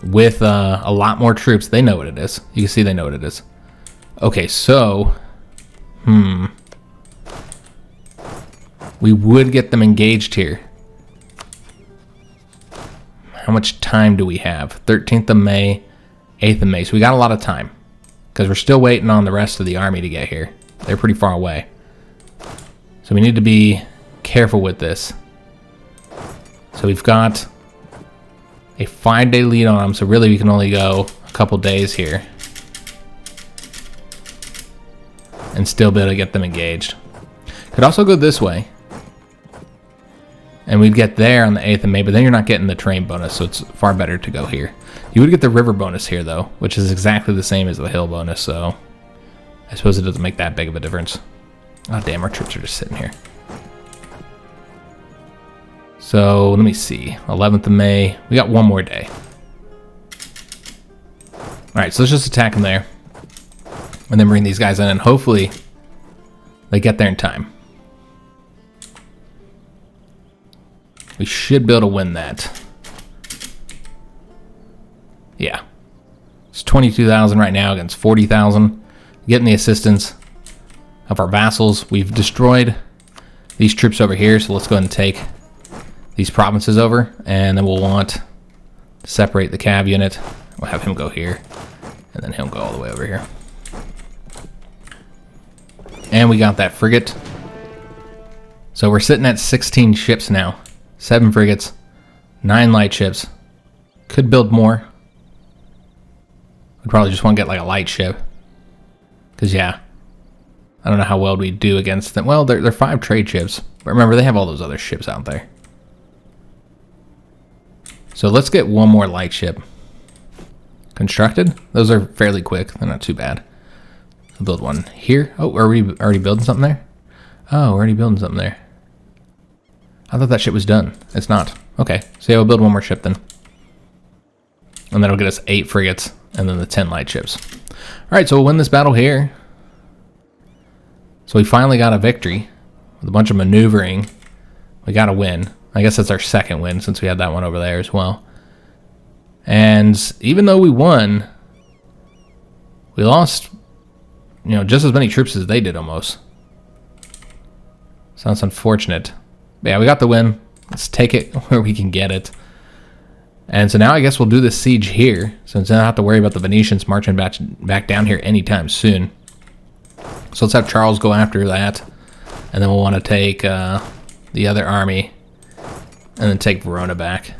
With a lot more troops. They know what it is. You can see they know what it is. Okay, so we would get them engaged here. How much time do we have? 13th of May, 8th of May. So we got a lot of time, because we're still waiting on the rest of the army to get here. They're pretty far away. So we need to be careful with this. So we've got a 5-day lead on them, so really we can only go a couple days here and still be able to get them engaged. Could also go this way, and we'd get there on the 8th of May, but then you're not getting the terrain bonus, so it's far better to go here. You would get the river bonus here, though, which is exactly the same as the hill bonus, so I suppose it doesn't make that big of a difference. Oh, damn, our troops are just sitting here. So, let me see. 11th of May. We got one more day. Alright, so let's just attack them there. And then bring these guys in, and hopefully they get there in time. We should be able to win that. Yeah. It's 22,000 right now against 40,000. Getting the assistance of our vassals. We've destroyed these troops over here, so let's go ahead and take these provinces over, and then we'll want to separate the cav unit. We'll have him go here, and then he'll go all the way over here. And we got that frigate. So we're sitting at 16 ships now. 7 frigates, 9 light ships. Could build more. We'd probably just want to get like a light ship. Because yeah, I don't know how well we do against them. Well, they're 5 trade ships. But remember, they have all those other ships out there. So let's get one more light ship constructed. Those are fairly quick. They're not too bad. I'll build one here. Oh, are we already building something there? Oh, we're already building something there. I thought that ship was done. It's not. Okay, so yeah, we'll build one more ship then. And that'll get us 8 frigates, and then the 10 light ships. Alright, so we'll win this battle here. So we finally got a victory. With a bunch of maneuvering. We got a win. I guess that's our second win, since we had that one over there as well. And even though we won, we lost, you know, just as many troops as they did almost. So that's unfortunate. But yeah, we got the win. Let's take it where we can get it. And so now I guess we'll do this siege here, since I don't have to worry about the Venetians marching back down here anytime soon. So let's have Charles go after that. And then we'll want to take the other army. And then take Verona back.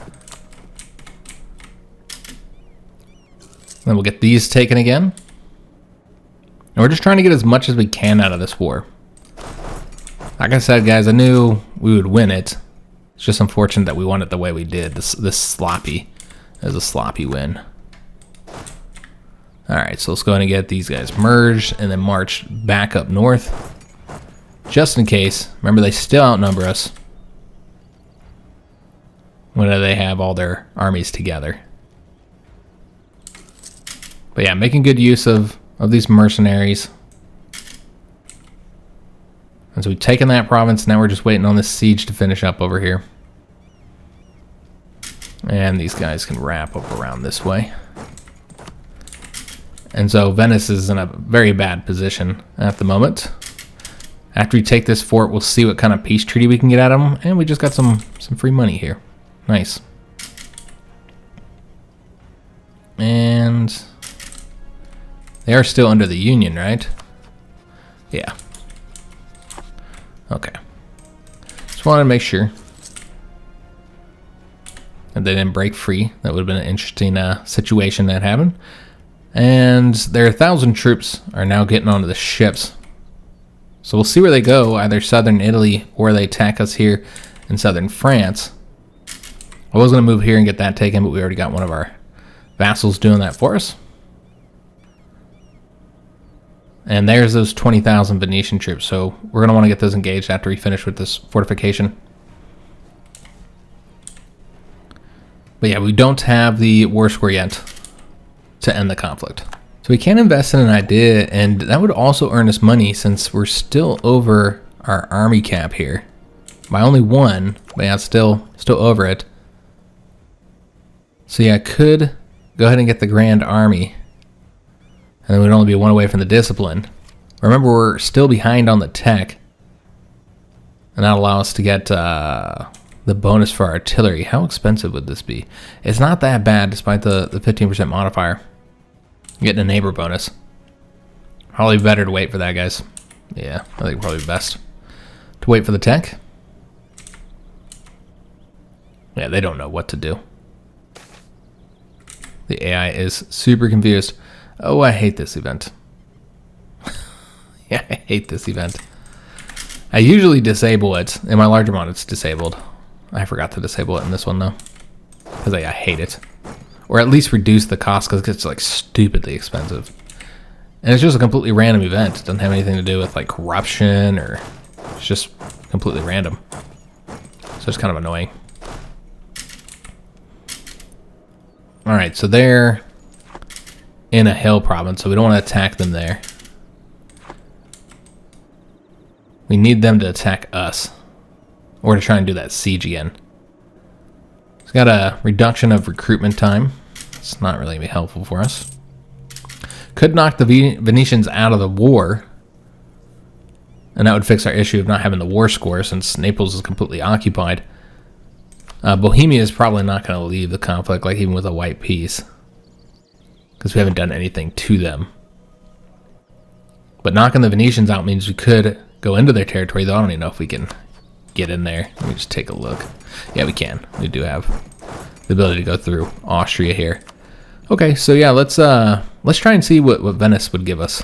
Then we'll get these taken again. And we're just trying to get as much as we can out of this war. Like I said, guys, I knew we would win it. It's just unfortunate that we won it the way we did. This sloppy. It was a sloppy win. Alright, so let's go ahead and get these guys merged and then march back up north. Just in case. Remember, they still outnumber us when they have all their armies together. But yeah, making good use of these mercenaries. And so we've taken that province, now we're just waiting on this siege to finish up over here. And these guys can wrap up around this way. And so Venice is in a very bad position at the moment. After we take this fort, we'll see what kind of peace treaty we can get out of them. And we just got some free money here. Nice. And they are still under the Union, right? Yeah. Okay. Just wanted to make sure that they didn't break free. That would have been an interesting situation that happened. And their 1,000 troops are now getting onto the ships. So we'll see where they go, either southern Italy or they attack us here in southern France. I was going to move here and get that taken, but we already got one of our vassals doing that for us. And there's those 20,000 Venetian troops, so we're going to want to get those engaged after we finish with this fortification. But yeah, we don't have the war score yet to end the conflict. So we can invest in an idea, and that would also earn us money since we're still over our army cap here. By only 1, but yeah, still over it. So yeah, I could go ahead and get the Grand Army. And then we'd only be 1 away from the discipline. Remember, we're still behind on the tech. And that'll allow us to get the bonus for artillery. How expensive would this be? It's not that bad despite the 15% modifier. Getting a neighbor bonus. Probably better to wait for that, guys. Yeah, I think probably best to wait for the tech. Yeah, they don't know what to do. The AI is super confused. Oh, I hate this event. Yeah, I hate this event. I usually disable it. In my larger mod, it's disabled. I forgot to disable it in this one, though. Because I hate it. Or at least reduce the cost, because it's, like, stupidly expensive. And it's just a completely random event. It doesn't have anything to do with, like, corruption, or... It's just completely random. So it's kind of annoying. Alright, so they're in a hill province, so we don't want to attack them there. We need them to attack us. Or to try and do that siege again. It's got a reduction of recruitment time. It's not really going to be helpful for us. Could knock the Venetians out of the war. And that would fix our issue of not having the war score since Naples is completely occupied. Bohemia is probably not going to leave the conflict, like even with a white peace. Because we haven't done anything to them. But knocking the Venetians out means we could go into their territory, though I don't even know if we can get in there. Let me just take a look. Yeah, we can. We do have the ability to go through Austria here. Okay, so yeah, let's try and see what Venice would give us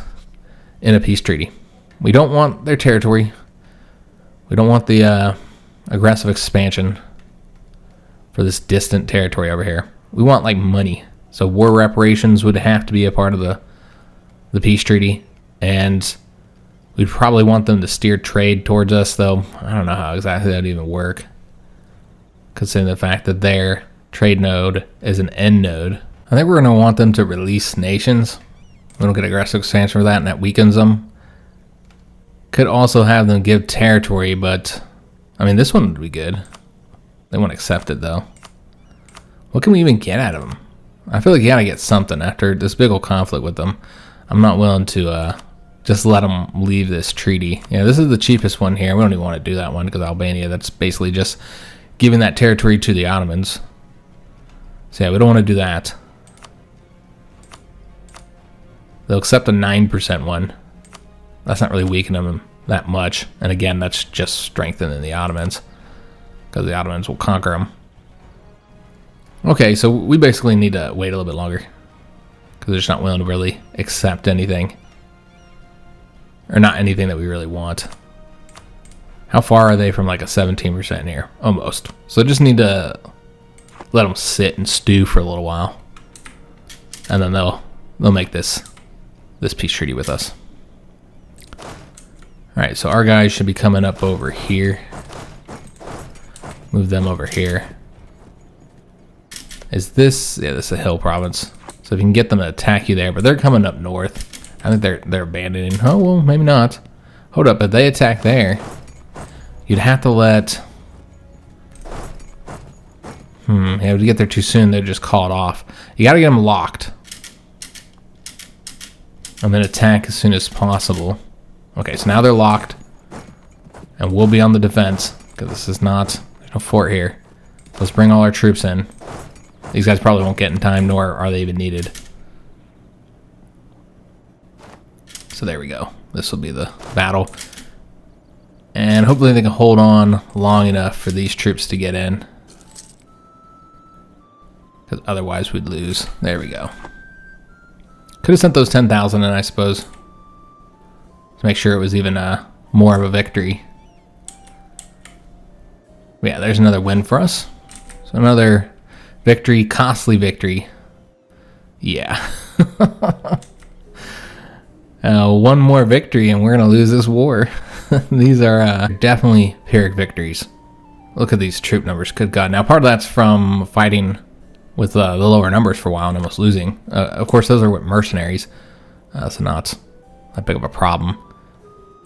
in a peace treaty. We don't want their territory. We don't want the aggressive expansion for this distant territory over here. We want like money. So war reparations would have to be a part of the peace treaty, and we'd probably want them to steer trade towards us, though I don't know how exactly that would even work. considering the fact that their trade node is an end node. I think we're going to want them to release nations. We don't get aggressive expansion for that, and that weakens them. Could also have them give territory, but I mean, this one would be good. They won't accept it though. What can we even get out of them? I feel like you gotta get something after this big old conflict with them. I'm not willing to just let them leave this treaty. Yeah, this is the cheapest one here. We don't even want to do that one because Albania, that's basically just giving that territory to the Ottomans. So yeah, we don't want to do that. They'll accept a 9% one. That's not really weakening them that much. And again, that's just strengthening the Ottomans, because the Ottomans will conquer them. Okay, so we basically need to wait a little bit longer, because they're just not willing to really accept anything. Or not anything that we really want. How far are they from like a 17% here? Almost. So just need to let them sit and stew for a little while. And then they'll make this peace treaty with us. Alright, so our guys should be coming up over here. Move them over here. Is this... yeah, this is a hill province. So if you can get them to attack you there, but they're coming up north. I think they're abandoning. Oh, well, maybe not. Hold up, if they attack there, you'd have to let... yeah, if you get there too soon, they'd just call it off. You gotta get them locked. And then attack as soon as possible. Okay, so now they're locked. And we'll be on the defense, because this is not... there's no fort here. Let's bring all our troops in. These guys probably won't get in time, nor are they even needed. So there we go. This will be the battle. And hopefully they can hold on long enough for these troops to get in. Because otherwise we'd lose. There we go. Could have sent those 10,000 in, I suppose, to make sure it was even more of a victory. But yeah, there's another win for us. So another victory, costly victory. Yeah. One more victory and we're going to lose this war. These are definitely Pyrrhic victories. Look at these troop numbers. Good God. Now, part of that's from fighting with the lower numbers for a while and almost losing. Of course, those are with mercenaries. So not that big of a problem.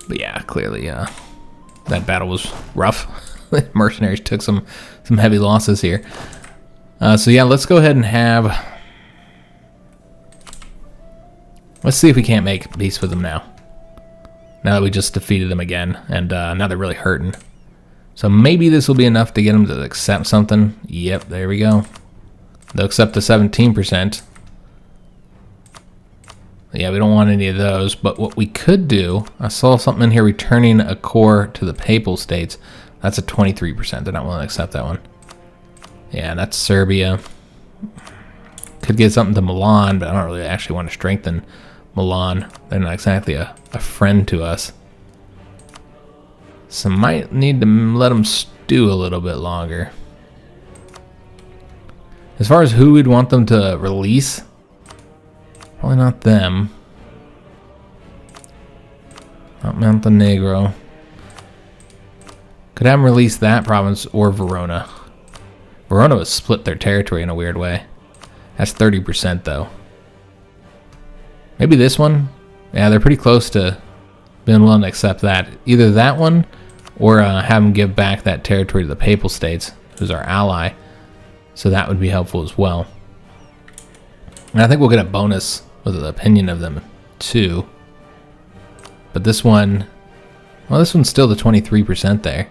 But yeah, clearly that battle was rough. Mercenaries took some heavy losses here. So yeah, let's go ahead and have... let's see if we can't make peace with them now. Now that we just defeated them again, and now they're really hurting. So maybe this will be enough to get them to accept something. Yep, there we go. They'll accept the 17%. Yeah, we don't want any of those, but what we could do, I saw something in here, returning a core to the Papal States. That's a 23%. They're not willing to accept that one. Yeah, that's Serbia. Could get something to Milan, but I don't really actually want to strengthen Milan. They're not exactly a friend to us. So might need to let them stew a little bit longer. As far as who we'd want them to release, probably not them. Not Montenegro. Could have them release that province or Verona. Verona would split their territory in a weird way. That's 30% though. Maybe this one? Yeah, they're pretty close to being willing to accept that. Either that one or have them give back that territory to the Papal States, who's our ally. So that would be helpful as well. And I think we'll get a bonus with the opinion of them too. But this one, well, this one's still the 23% there.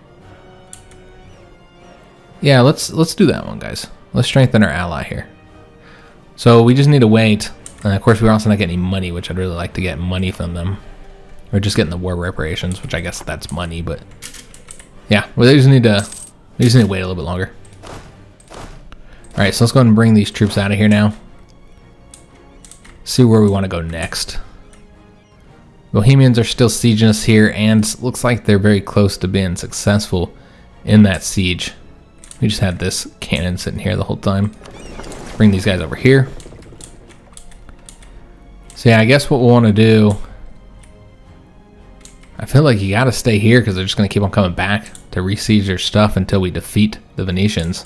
Yeah, let's do that one, guys. Let's strengthen our ally here. So we just need to wait. And of course, we're also not getting any money, which I'd really like to get money from them. We're just getting the war reparations, which I guess that's money, but yeah, we just need to wait a little bit longer. All right, so let's go ahead and bring these troops out of here now. See where we want to go next. Bohemians are still sieging us here, and looks like they're very close to being successful in that siege. We just had this cannon sitting here the whole time. Let's bring these guys over here. So yeah, I guess what we'll want to do... I feel like you gotta stay here because they're just gonna keep on coming back to re-siege their stuff until we defeat the Venetians.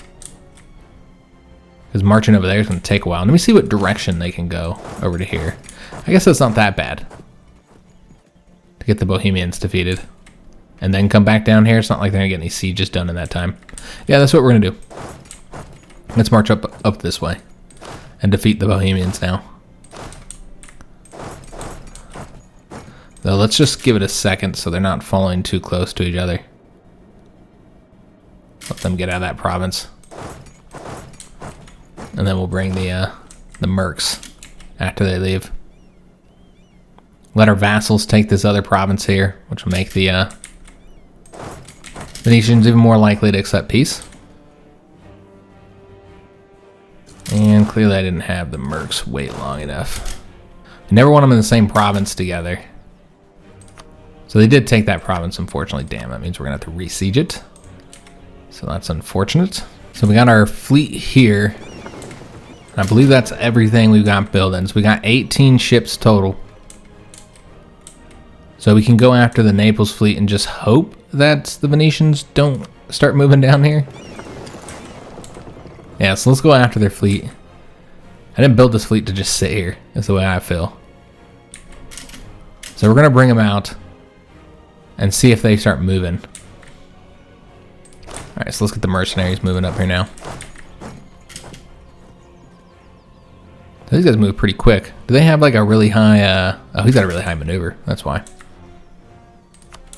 Because marching over there is gonna take a while. Let me see what direction they can go over to here. I guess that's not that bad to get the Bohemians defeated. And then come back down here. It's not like they're gonna get any sieges done in that time. Yeah, that's what we're gonna do. Let's march up this way and defeat the Bohemians now. So let's just give it a second so they're not falling too close to each other. Let them get out of that province. And then we'll bring the mercs after they leave. Let our vassals take this other province here, which will make the Venetians even more likely to accept peace. And clearly I didn't have the mercs wait long enough. I never want them in the same province together. So they did take that province, unfortunately. Damn, that means we're going to have to re-siege it. So that's unfortunate. So we got our fleet here. I believe that's everything we've got building. So we got 18 ships total. So we can go after the Naples fleet and just hope that the Venetians don't start moving down here. Yeah, so let's go after their fleet. I didn't build this fleet to just sit here. That's the way I feel. So we're going to bring them out and see if they start moving. Alright, so let's get the mercenaries moving up here now. So these guys move pretty quick. Do they have like a really high, oh, he's got a really high maneuver. That's why.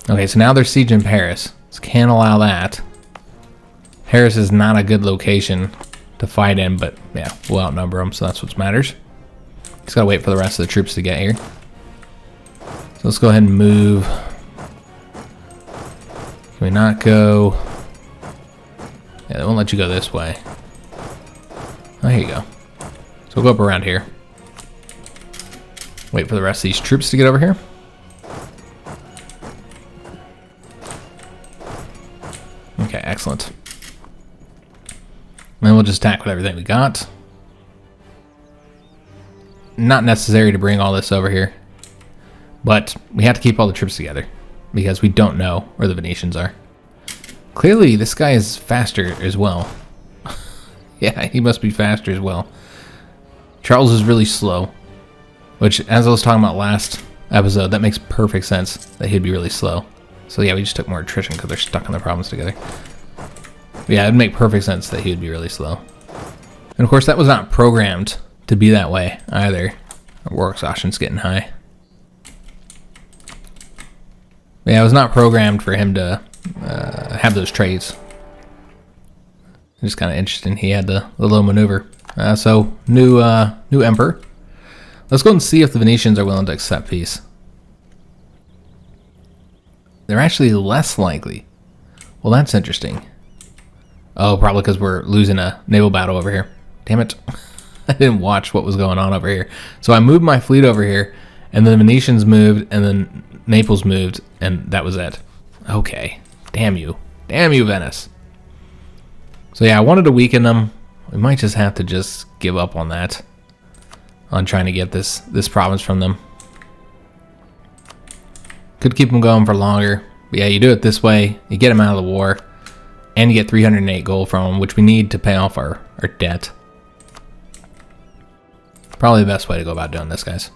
Okay, so now they're sieging Paris. So can't allow that. Paris is not a good location to fight in, but yeah, we'll outnumber them, so that's what matters. Just gotta wait for the rest of the troops to get here. So let's go ahead and move. Can we not go? Yeah, they won't let you go this way. Oh, here you go. So we'll go up around here. Wait for the rest of these troops to get over here. Okay, excellent. And then we'll just attack with everything we got. Not necessary to bring all this over here. But we have to keep all the troops together. Because we don't know where the Venetians are. Clearly, this guy is faster as well. Yeah, he must be faster as well. Charles is really slow. Which, as I was talking about last episode, that makes perfect sense that he'd be really slow. So yeah, we just took more attrition because they're stuck in the province together. But yeah, it'd make perfect sense that he would be really slow. And of course, that was not programmed to be that way either. Our war exhaustion's getting high. But yeah, it was not programmed for him to have those traits. Just kind of interesting. He had the low maneuver. So new emperor. Let's go and see if the Venetians are willing to accept peace. They're actually less likely. Well, that's interesting. Oh, probably because we're losing a naval battle over here. Damn it. I didn't watch what was going on over here. So I moved my fleet over here, and then the Venetians moved, and then Naples moved, and that was it. Okay. Damn you. Damn you, Venice. So yeah, I wanted to weaken them. We might just have to just give up on that. On trying to get this province from them. Could keep them going for longer. But yeah, you do it this way. You get them out of the war. And you get 308 gold from them, which we need to pay off our debt. Probably the best way to go about doing this, guys.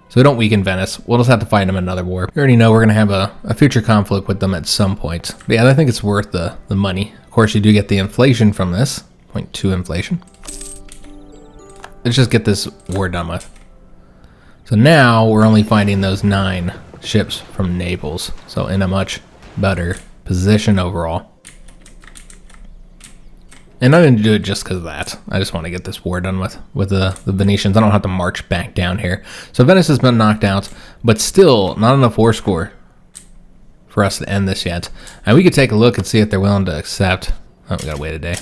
So we don't weaken Venice. We'll just have to fight them in another war. We already know we're going to have a future conflict with them at some point. But yeah, I think it's worth the money. Of course, you do get the inflation from this. 0.2 inflation. Let's just get this war done with. So now we're only fighting those 9 ships from Naples. So in a much better position overall. And I didn't do it just because of that. I just want to get this war done with the Venetians. I don't have to march back down here. So Venice has been knocked out, but still not enough war score for us to end this yet. And we could take a look and see if they're willing to accept. Oh, we gotta wait a day.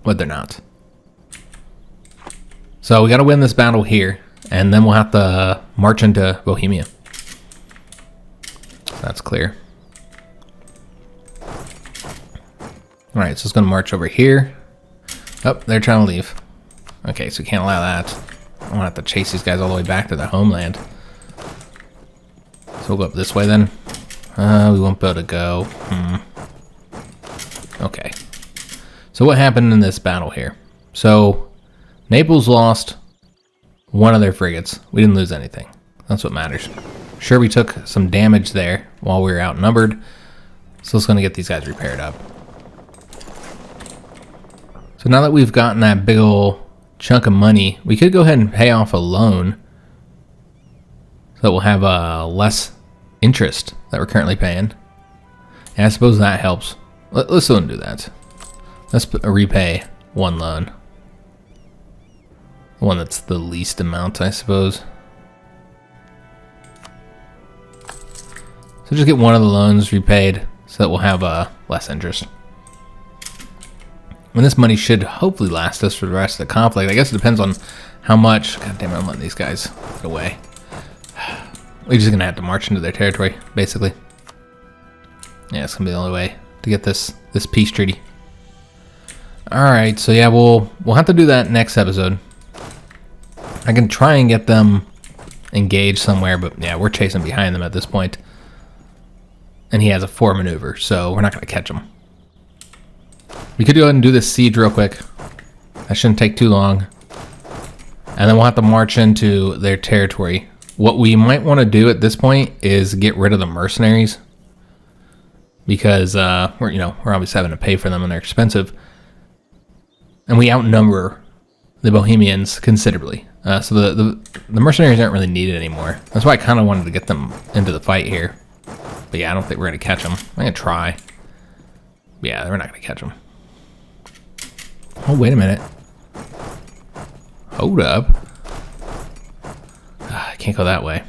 But they're not. So we gotta win this battle here, and then we'll have to march into Bohemia. That's clear. Alright, so it's going to march over here. Oh, they're trying to leave. Okay, so we can't allow that. I don't have to chase these guys all the way back to their homeland. So So we'll go up this way then. We won't be able to go. Okay. So what happened in this battle here? So Naples lost one of their frigates. We didn't lose anything. That's what matters. Sure, we took some damage there while we were outnumbered. So let's gonna get these guys repaired up. So now that we've gotten that big ol' chunk of money, we could go ahead and pay off a loan. So that we'll have less interest that we're currently paying. And I suppose that helps. Let's go and do that. Let's repay one loan. One that's the least amount, I suppose. So just get one of the loans repaid so that we'll have less interest. And this money should hopefully last us for the rest of the conflict. I guess it depends on how much. God damn it, I'm letting these guys get away. We're just gonna have to march into their territory, basically. Yeah, it's gonna be the only way to get this peace treaty. Alright, so yeah, we'll have to do that next episode. I can try and get them engaged somewhere, but yeah, we're chasing behind them at this point. And he has a 4 maneuver, so we're not going to catch him. We could go ahead and do this siege real quick. That shouldn't take too long. And then we'll have to march into their territory. What we might want to do at this point is get rid of the mercenaries. Because we're obviously having to pay for them and they're expensive. And we outnumber the Bohemians considerably. So the mercenaries aren't really needed anymore. That's why I kind of wanted to get them into the fight here. But yeah, I don't think we're going to catch them. I'm going to try. Yeah, we're not going to catch them. Oh, wait a minute. Hold up. I can't go that way.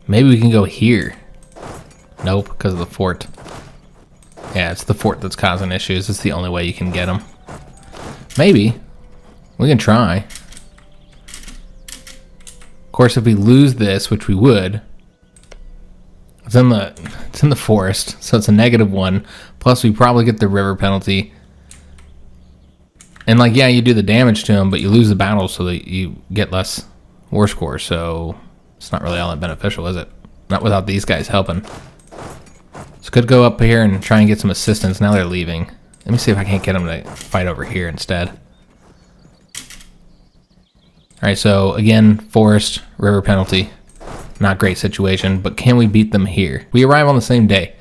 Maybe we can go here. Nope, because of the fort. Yeah, it's the fort that's causing issues. It's the only way you can get them. Maybe. We can try. Of course, if we lose this, which we would, it's in the forest, so it's a -1. Plus, we probably get the river penalty. And like, yeah, you do the damage to them, but you lose the battle, so that you get less war score. So it's not really all that beneficial, is it? Not without these guys helping. So could go up here and try and get some assistance. Now they're leaving. Let me see if I can't get them to fight over here instead. Alright, so again, forest, river penalty. Not great situation, but can we beat them here? We arrive on the same day,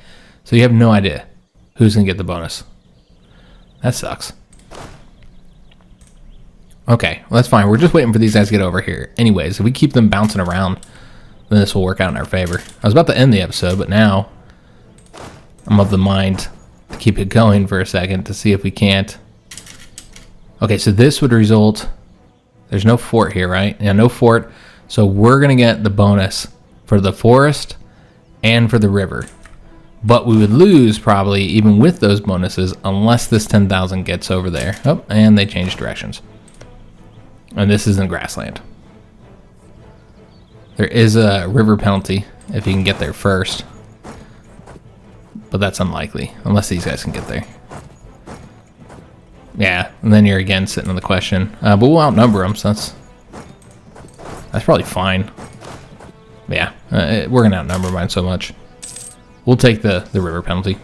so you have no idea who's going to get the bonus. That sucks. Okay, well that's fine. We're just waiting for these guys to get over here. Anyways, if we keep them bouncing around, then this will work out in our favor. I was about to end the episode, but now I'm of the mind to keep it going for a second to see if we can't. Okay, so this would result... There's no fort here, right? Yeah, no fort. So we're going to get the bonus for the forest and for the river. But we would lose probably even with those bonuses unless this 10,000 gets over there. Oh, and they changed directions. And this is in grassland. There is a river penalty if you can get there first. But that's unlikely unless these guys can get there. Yeah, and then you're again sitting on the question. But we'll outnumber them, so that's probably fine. Yeah, we're going to outnumber mine so much. We'll take the river penalty.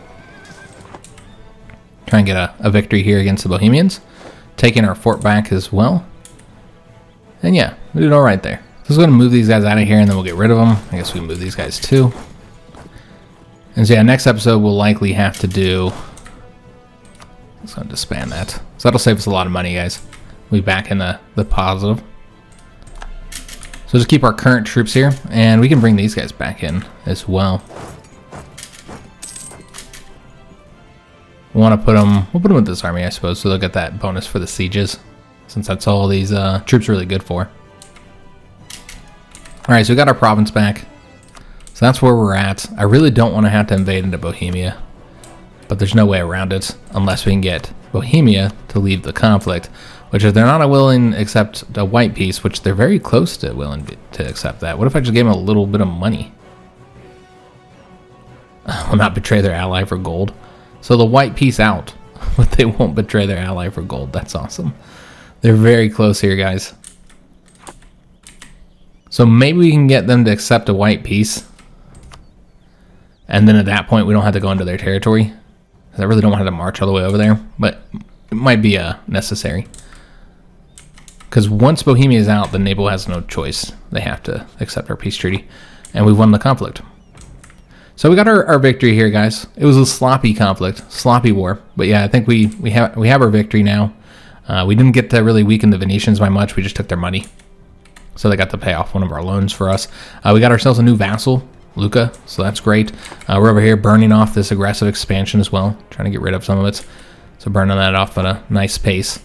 Try and get a victory here against the Bohemians. Taking our fort back as well. And yeah, we did all right there. So I'm going to move these guys out of here and then we'll get rid of them. I guess we can move these guys too. And so yeah, next episode we'll likely have to do... Let's go disband that. So that'll save us a lot of money, guys. We'll be back in the positive. So just keep our current troops here, and we can bring these guys back in as well. We want to put them... We'll put them with this army, I suppose, so they'll get that bonus for the sieges, since that's all these troops are really good for. Alright, so we got our province back. So that's where we're at. I really don't want to have to invade into Bohemia. But there's no way around it unless we can get Bohemia to leave the conflict, which if they're not willing to accept a white peace, which they're very close to willing to accept that. What if I just gave them a little bit of money? Will not betray their ally for gold. So the white peace out, but they won't betray their ally for gold. That's awesome. They're very close here, guys. So maybe we can get them to accept a white peace. And then at that point, we don't have to go into their territory. I really don't want to march all the way over there, but it might be necessary. Because once Bohemia is out, then Naples has no choice. They have to accept our peace treaty. And we've won the conflict. So we got our victory here, guys. It was a sloppy conflict, sloppy war. But yeah, I think we have our victory now. We didn't get to really weaken the Venetians by much. We just took their money. So they got to pay off one of our loans for us. We got ourselves a new vassal, Lucca, so that's great. We're over here burning off this aggressive expansion as well, trying to get rid of some of it. So burning that off at a nice pace,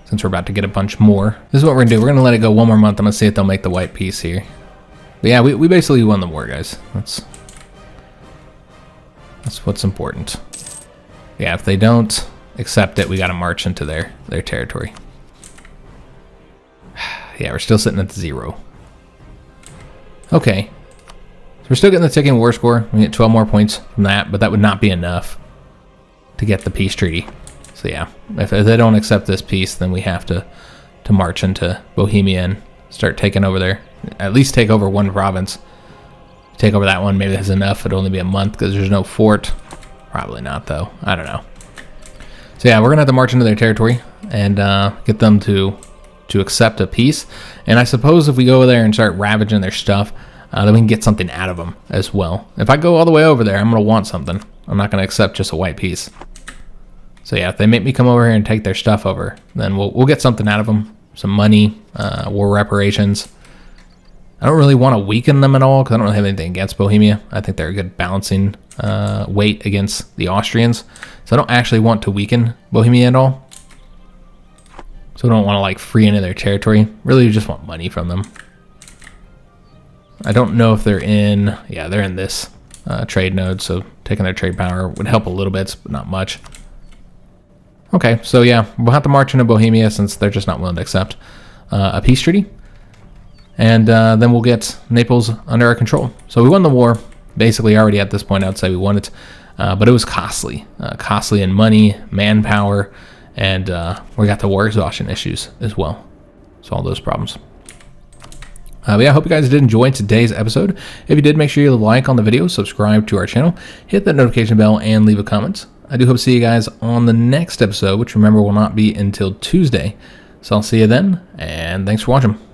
since we're about to get a bunch more. This is what we're going to do. We're going to let it go one more month. I'm going to see if they'll make the white peace here. But yeah, we basically won the war, guys. That's what's important. Yeah, if they don't accept it, we got to march into their territory. Yeah, we're still sitting at 0. Okay. So we're still getting the ticking war score. We get 12 more points from that, but that would not be enough to get the peace treaty. So yeah, if they don't accept this peace, then we have to march into Bohemia and start taking over there. At least take over one province. Take over that one, maybe that's enough. It'll only be a month because there's no fort. Probably not, though. I don't know. So yeah, we're going to have to march into their territory and get them to accept a peace. And I suppose if we go over there and start ravaging their stuff, then we can get something out of them as well. If I go all the way over there, I'm going to want something. I'm not going to accept just a white peace. So yeah, if they make me come over here and take their stuff over, then we'll get something out of them. Some money, war reparations. I don't really want to weaken them at all because I don't really have anything against Bohemia. I think they're a good balancing weight against the Austrians. So I don't actually want to weaken Bohemia at all. So I don't want to like free into their territory. Really just want money from them. I don't know if they're in, yeah, they're in this trade node. So taking their trade power would help a little bit, but not much. Okay, so yeah, we'll have to march into Bohemia since they're just not willing to accept a peace treaty. And then we'll get Naples under our control. So we won the war. Basically, already at this point, I would say we won it. But it was costly. Costly in money, manpower, and we got the war exhaustion issues as well. So all those problems. But yeah, I hope you guys did enjoy today's episode. If you did, make sure you like on the video, subscribe to our channel, hit that notification bell, and leave a comment. I do hope to see you guys on the next episode, which remember will not be until Tuesday. So I'll see you then, and thanks for watching.